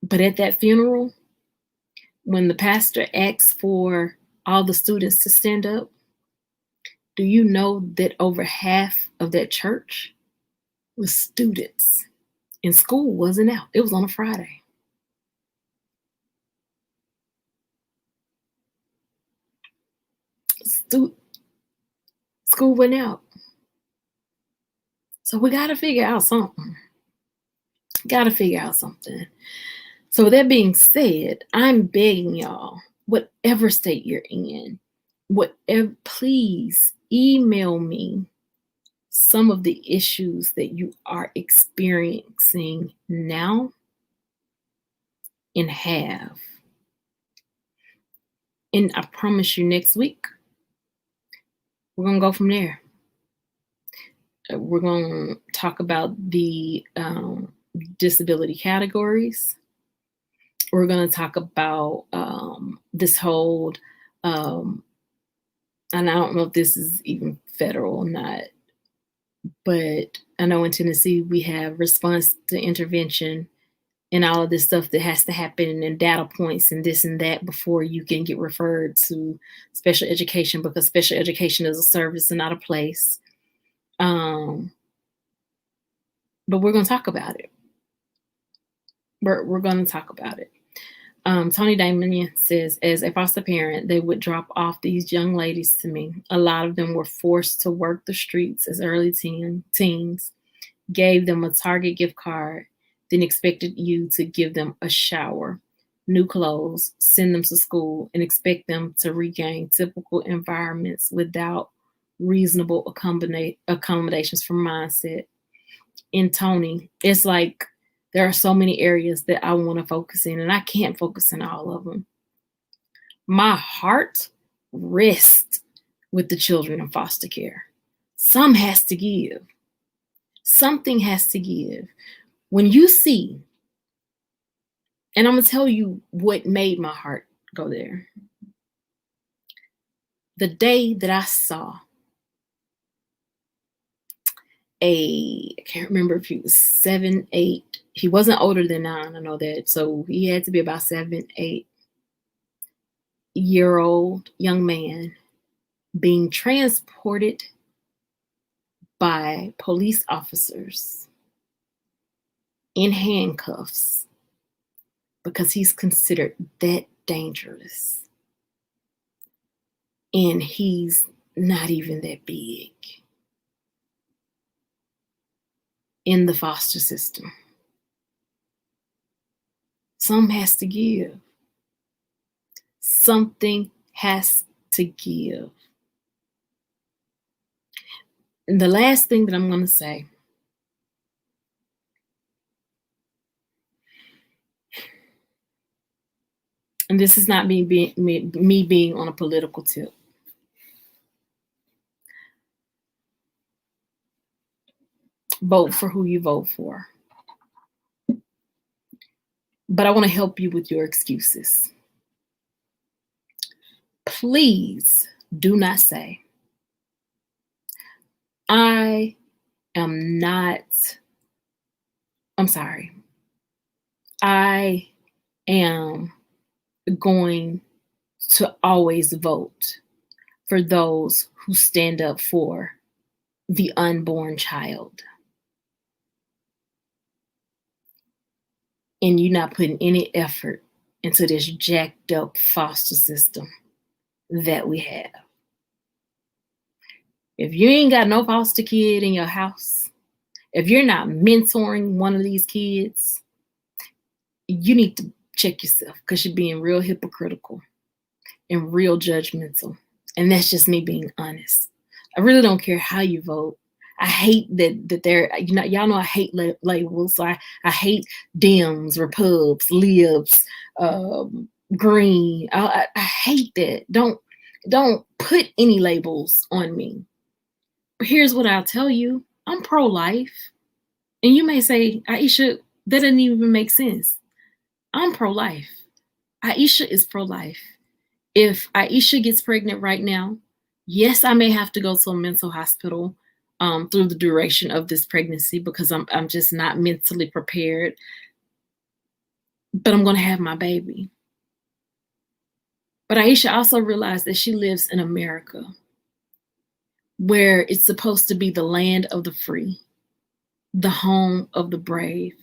But at that funeral, when the pastor asked for all the students to stand up, do you know that over half of that church was students? And school wasn't out. It was on a Friday. School went out. So we got to figure out something. So with that being said, I'm begging y'all, whatever state you're in, please email me some of the issues that you are experiencing now and have. And I promise you next week, we're going to go from there. We're going to talk about the disability categories. We're going to talk about this whole, and I don't know if this is even federal or not, but I know in Tennessee we have response to intervention and all of this stuff that has to happen and data points and this and that before you can get referred to special education, because special education is a service and not a place. But we're going to talk about it. We're going to talk about it. Tony Damon says, as a foster parent, they would drop off these young ladies to me. A lot of them were forced to work the streets as early teens, gave them a Target gift card, then expected you to give them a shower, new clothes, send them to school, and expect them to regain typical environments without reasonable accommodations for mindset. And Tony, it's like there are so many areas that I want to focus in, and I can't focus in all of them. My heart rests with the children in foster care. Some has to give. Something has to give. When you see, and I'm going to tell you what made my heart go there. The day that I saw I can't remember if he was 7, 8. He wasn't older than 9, I know that. So he had to be about 7, 8-year-old young man being transported by police officers in handcuffs because he's considered that dangerous. And he's not even that big in the foster system. Some has to give. Something has to give. And the last thing that I'm going to say, and this is not me being on a political tip. Vote for who you vote for. But I want to help you with your excuses. Please do not say, I am going to always vote for those who stand up for the unborn child. And you're not putting any effort into this jacked up foster system that we have. If you ain't got no foster kid in your house, if you're not mentoring one of these kids, you need to check yourself, because you're being real hypocritical and real judgmental. And that's just me being honest. I really don't care how you vote. I hate that they're, y'all know I hate labels. So I hate Dems, Repubs, Libs, Green. I hate that. Don't put any labels on me. But here's what I'll tell you. I'm pro-life. And you may say, Aisha, that doesn't even make sense. I'm pro-life. Aisha is pro-life. If Aisha gets pregnant right now, yes, I may have to go to a mental hospital through the duration of this pregnancy, because I'm just not mentally prepared. But I'm going to have my baby. But Aisha also realized that she lives in America, where it's supposed to be the land of the free, the home of the brave.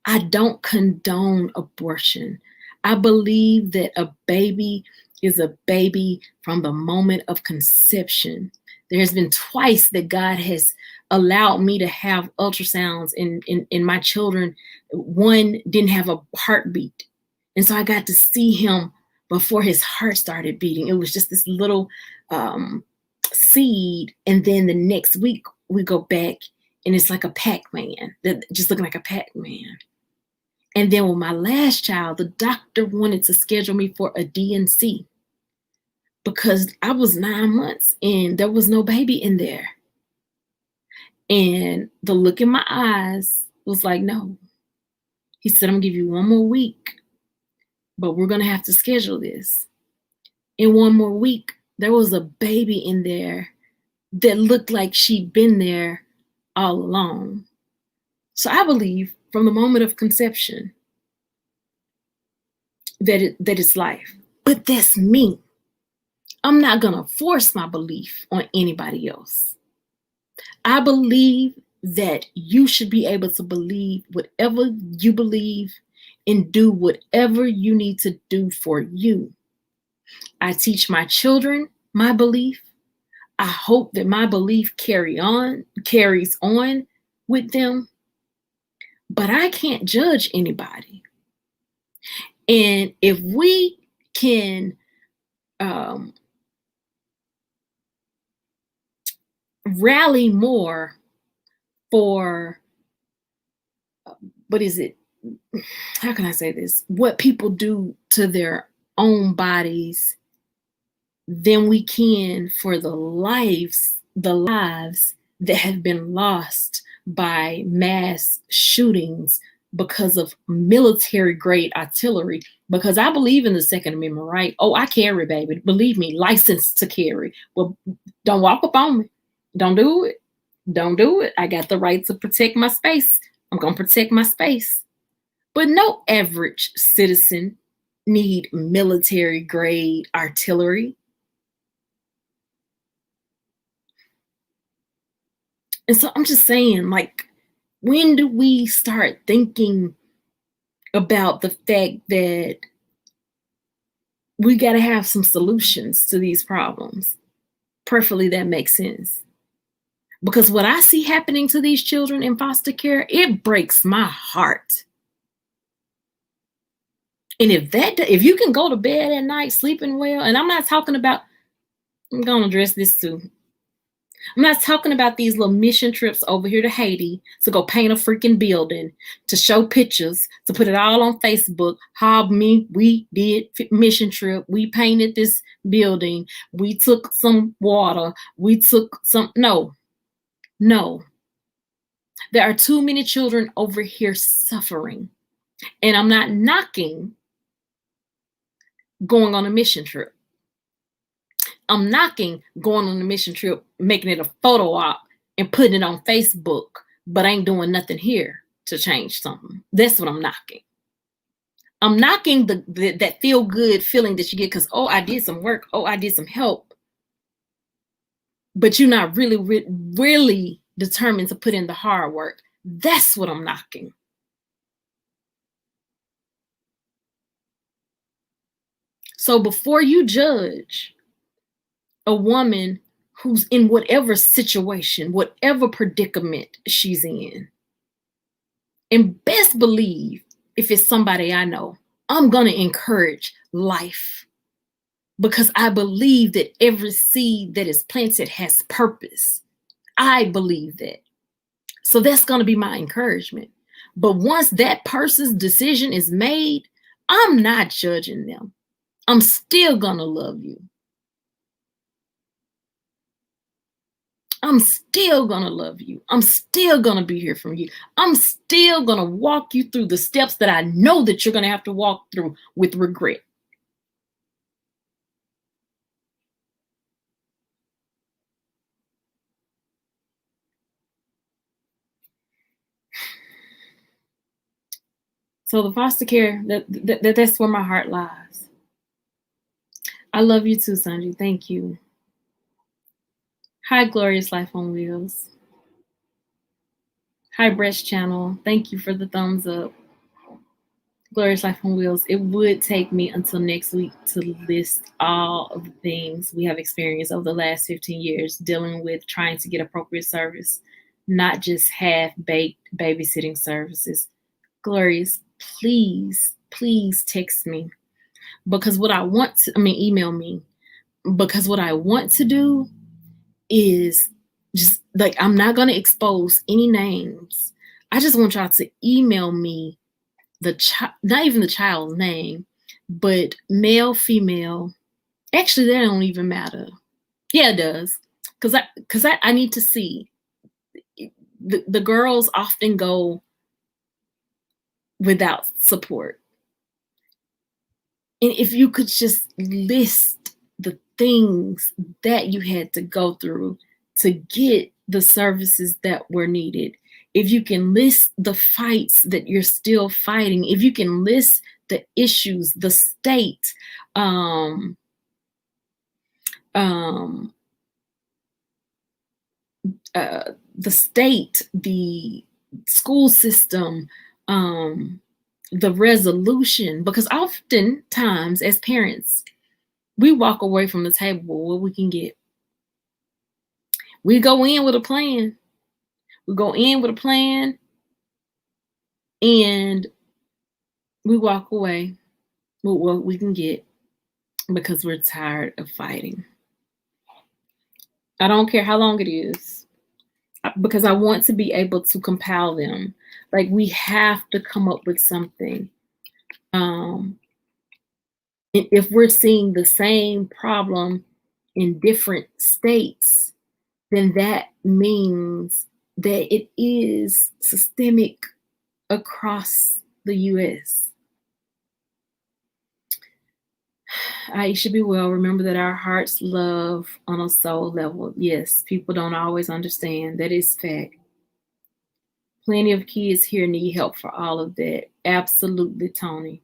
I don't condone abortion. I believe that a baby is a baby from the moment of conception. There has been twice that God has allowed me to have ultrasounds in my children. One didn't have a heartbeat. And so I got to see him before his heart started beating. It was just this little seed. And then the next week we go back and it's like a Pac-Man, just looking like a Pac-Man. And then with my last child, the doctor wanted to schedule me for a DNC because I was 9 months and there was no baby in there. And the look in my eyes was like, no. He said, I'm gonna give you 1 more week, but we're gonna have to schedule this. In 1 more week, there was a baby in there that looked like she'd been there all along. So I believe from the moment of conception that it's life. But that's me. I'm not gonna force my belief on anybody else. I believe that you should be able to believe whatever you believe and do whatever you need to do for you. I teach my children my belief. I hope that my belief carries on with them, but I can't judge anybody. And if we can rally more for, how can I say this? What people do to their own bodies than we can for the lives that have been lost by mass shootings because of military grade artillery. Because I believe in the Second Amendment, right? Oh, I carry, baby. Believe me, licensed to carry. Well, don't walk up on me. Don't do it. Don't do it. I got the right to protect my space. I'm going to protect my space. But no average citizen need military grade artillery. And so I'm just saying, like, when do we start thinking about the fact that we got to have some solutions to these problems? Preferably that makes sense. Because what I see happening to these children in foster care, it breaks my heart. And if you can go to bed at night sleeping well, and I'm not talking about, I'm going to address this too. I'm not talking about these little mission trips over here to Haiti to go paint a freaking building, to show pictures, to put it all on Facebook. We did mission trip. We painted this building. We took some water. We took some. No, no. There are too many children over here suffering. And I'm not knocking going on a mission trip. I'm knocking going on a mission trip, making it a photo op and putting it on Facebook, but I ain't doing nothing here to change something. That's what I'm knocking. I'm knocking that feel good feeling that you get because, oh, I did some work. Oh, I did some help. But you're not really determined to put in the hard work. That's what I'm knocking. So before you judge a woman who's in whatever situation, whatever predicament she's in, and best believe if it's somebody I know, I'm going to encourage life because I believe that every seed that is planted has purpose. I believe that. So that's going to be my encouragement. But once that person's decision is made, I'm not judging them. I'm still going to love you. I'm still going to love you. I'm still going to be here for you. I'm still going to walk you through the steps that I know that you're going to have to walk through with regret. So the foster care, that's where my heart lies. I love you too, Sanji. Thank you. Hi, Glorious Life on Wheels. Hi, Breast Channel. Thank you for the thumbs up. Glorious Life on Wheels. It would take me until next week to list all of the things we have experienced over the last 15 years dealing with trying to get appropriate service, not just half-baked babysitting services. Glorious, please text me because what I want to, email me because what I want to do is just like, I'm not going to expose any names. I just want y'all to email me not even the child's name, but male, female. Actually, that don't even matter. Yeah, it does. Because I need to see. The girls often go without support. And if you could just list the things that you had to go through to get the services that were needed, if you can list the fights that you're still fighting, if you can list the issues, the state, the school system, the resolution, because oftentimes as parents, we walk away from the table with what we can get. We go in with a plan. And we walk away with what we can get because we're tired of fighting. I don't care how long it is, because I want to be able to compel them. Like, we have to come up with something. If we're seeing the same problem in different states, then that means that it is systemic across the U.S. Iseashia, be well. Remember that our hearts love on a soul level. Yes, people don't always understand. That is fact. Plenty of kids here need help for all of that. Absolutely, Tony.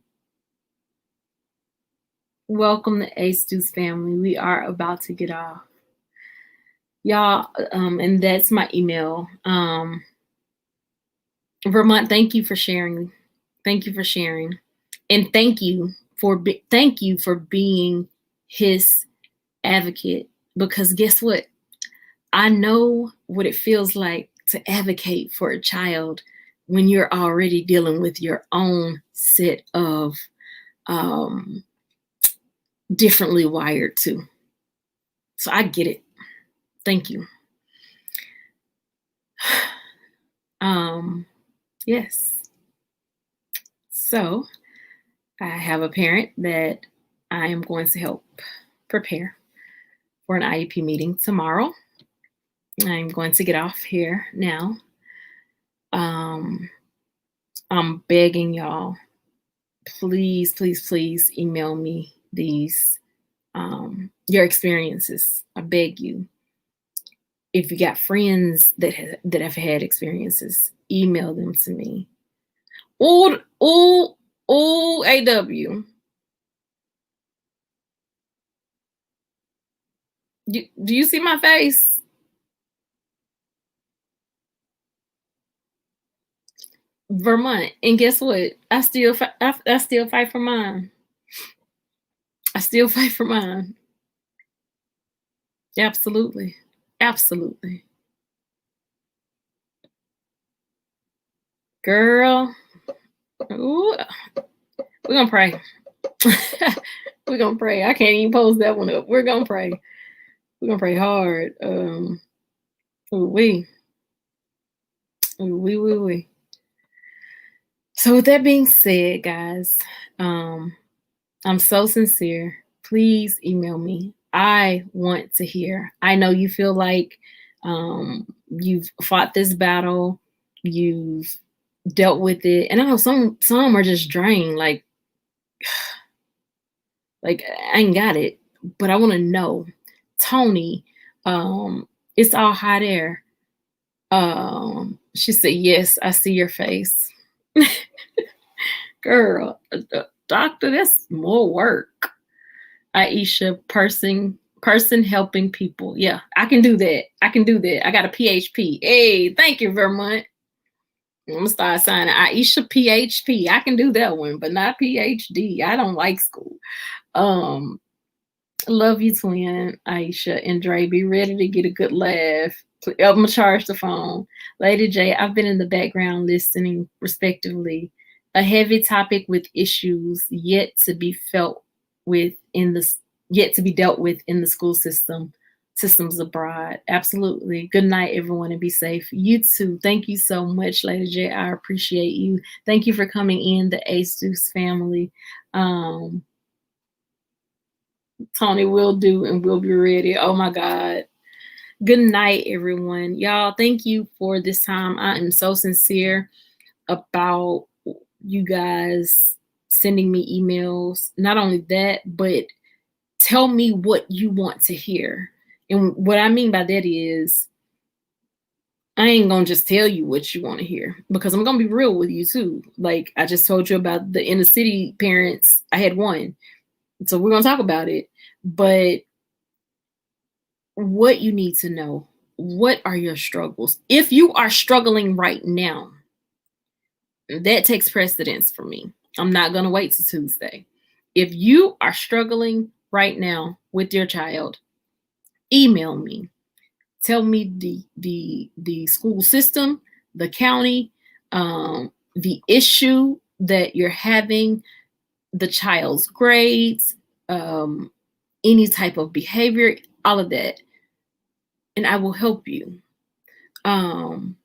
Welcome to A-Stu's family. We are about to get off. Y'all, and that's my email. Vermont, thank you for sharing. Thank you for sharing. And thank you for being his advocate, because guess what? I know what it feels like to advocate for a child when you're already dealing with your own set of differently wired too. So I get it. Thank you. Yes. So I have a parent that I am going to help prepare for an IEP meeting tomorrow. I'm going to get off here now. I'm begging y'all, please, please, please email me these your experiences. I beg you. If you got friends that have had experiences, email them to me. Ooh, ooh, ooh, AW. Do you see my face? Vermont. And guess what? I still fight for mine. I still fight for mine. Absolutely. Absolutely. Girl. Ooh, we're gonna pray. We're gonna pray. I can't even post that one up. We're gonna pray. We're gonna pray hard. We. So with that being said, guys, I'm so sincere. Please email me. I want to hear. I know you feel like you've fought this battle, you've dealt with it, and I know some are just drained. Like I ain't got it, but I want to know, Tony. It's all hot air. She said, "Yes, I see your face." Girl, doctor, that's more work. Iseashia, person helping people. Yeah, I can do that. I can do that. I got a PHP. Hey, thank you very much. I'm gonna start signing Iseashia PHP. I can do that one, but not PhD. I don't like school. Love you, twin, Iseashia and Dre. Be ready to get a good laugh. I'm gonna charge the phone. Lady J, I've been in the background listening, respectively. A heavy topic with issues yet to be dealt with in the school systems abroad. Absolutely. Good night, everyone, and be safe. You too. Thank you so much, Lady J. I appreciate you. Thank you for coming in, the Ace Deuce family. Tony will do and we'll be ready. Oh my God. Good night, everyone. Y'all, thank you for this time. I am so sincere about you guys sending me emails. Not only that, but tell me what you want to hear. And what I mean by that is, I ain't gonna just tell you what you want to hear, because I'm gonna be real with you too. Like I just told you about the inner city parents. I had one. So we're gonna talk about it. But what you need to know, what are your struggles? If you are struggling right now, that takes precedence for me. I'm not going to wait till Tuesday. If you are struggling right now with your child, email me. Tell me the school system, the county, the issue that you're having, the child's grades, any type of behavior, all of that, and I will help you. And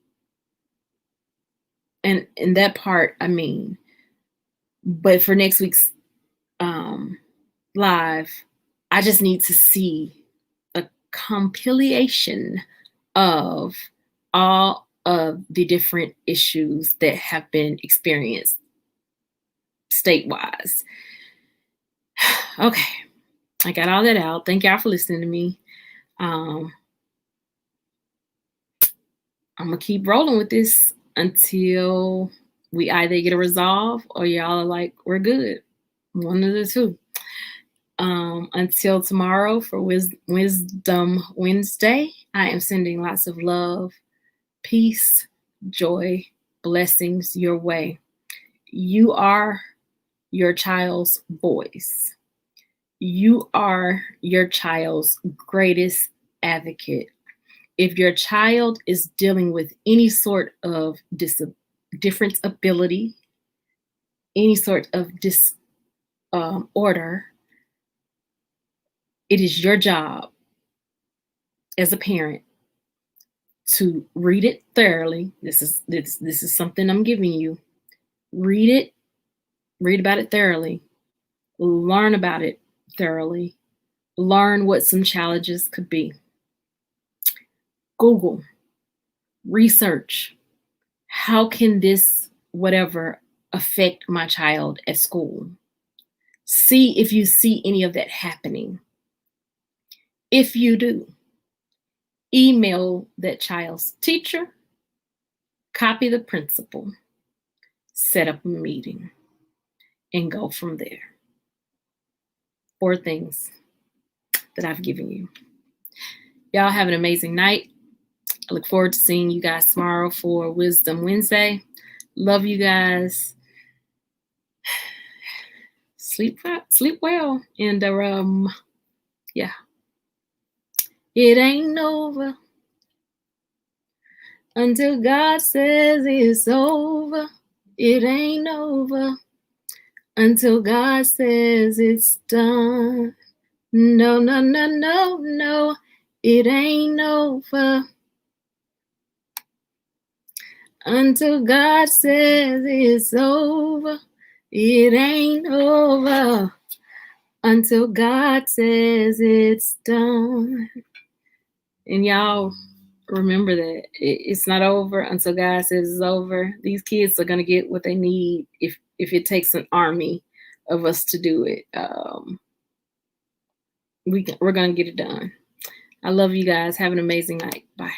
in that part, I mean, but for next week's live, I just need to see a compilation of all of the different issues that have been experienced statewide. Okay, I got all that out. Thank y'all for listening to me. I'm gonna keep rolling with this until we either get a resolve or y'all are like, we're good. One of the two. Until tomorrow for Wisdom Wednesday, I am sending lots of love, peace, joy, blessings your way. You are your child's voice. You are your child's greatest advocate. If your child is dealing with any sort of different ability, any sort of disorder, it is your job as a parent to read it thoroughly. This is something I'm giving you. Read about it thoroughly, learn about it thoroughly, learn what some challenges could be. Google, research, how can this whatever affect my child at school? See if you see any of that happening. If you do, email that child's teacher, copy the principal, set up a meeting, and go from there. 4 things that I've given you. Y'all have an amazing night. I look forward to seeing you guys tomorrow for Wisdom Wednesday. Love you guys. Sleep well. And yeah. It ain't over until God says it's over. It ain't over until God says it's done. No, no, no, no, no. It ain't over until God says it's over. It ain't over until God says it's done. And y'all remember that it's not over until God says it's over. These kids are going to get what they need if it takes an army of us to do it. We're going to get it done. I love you guys. Have an amazing night. Bye.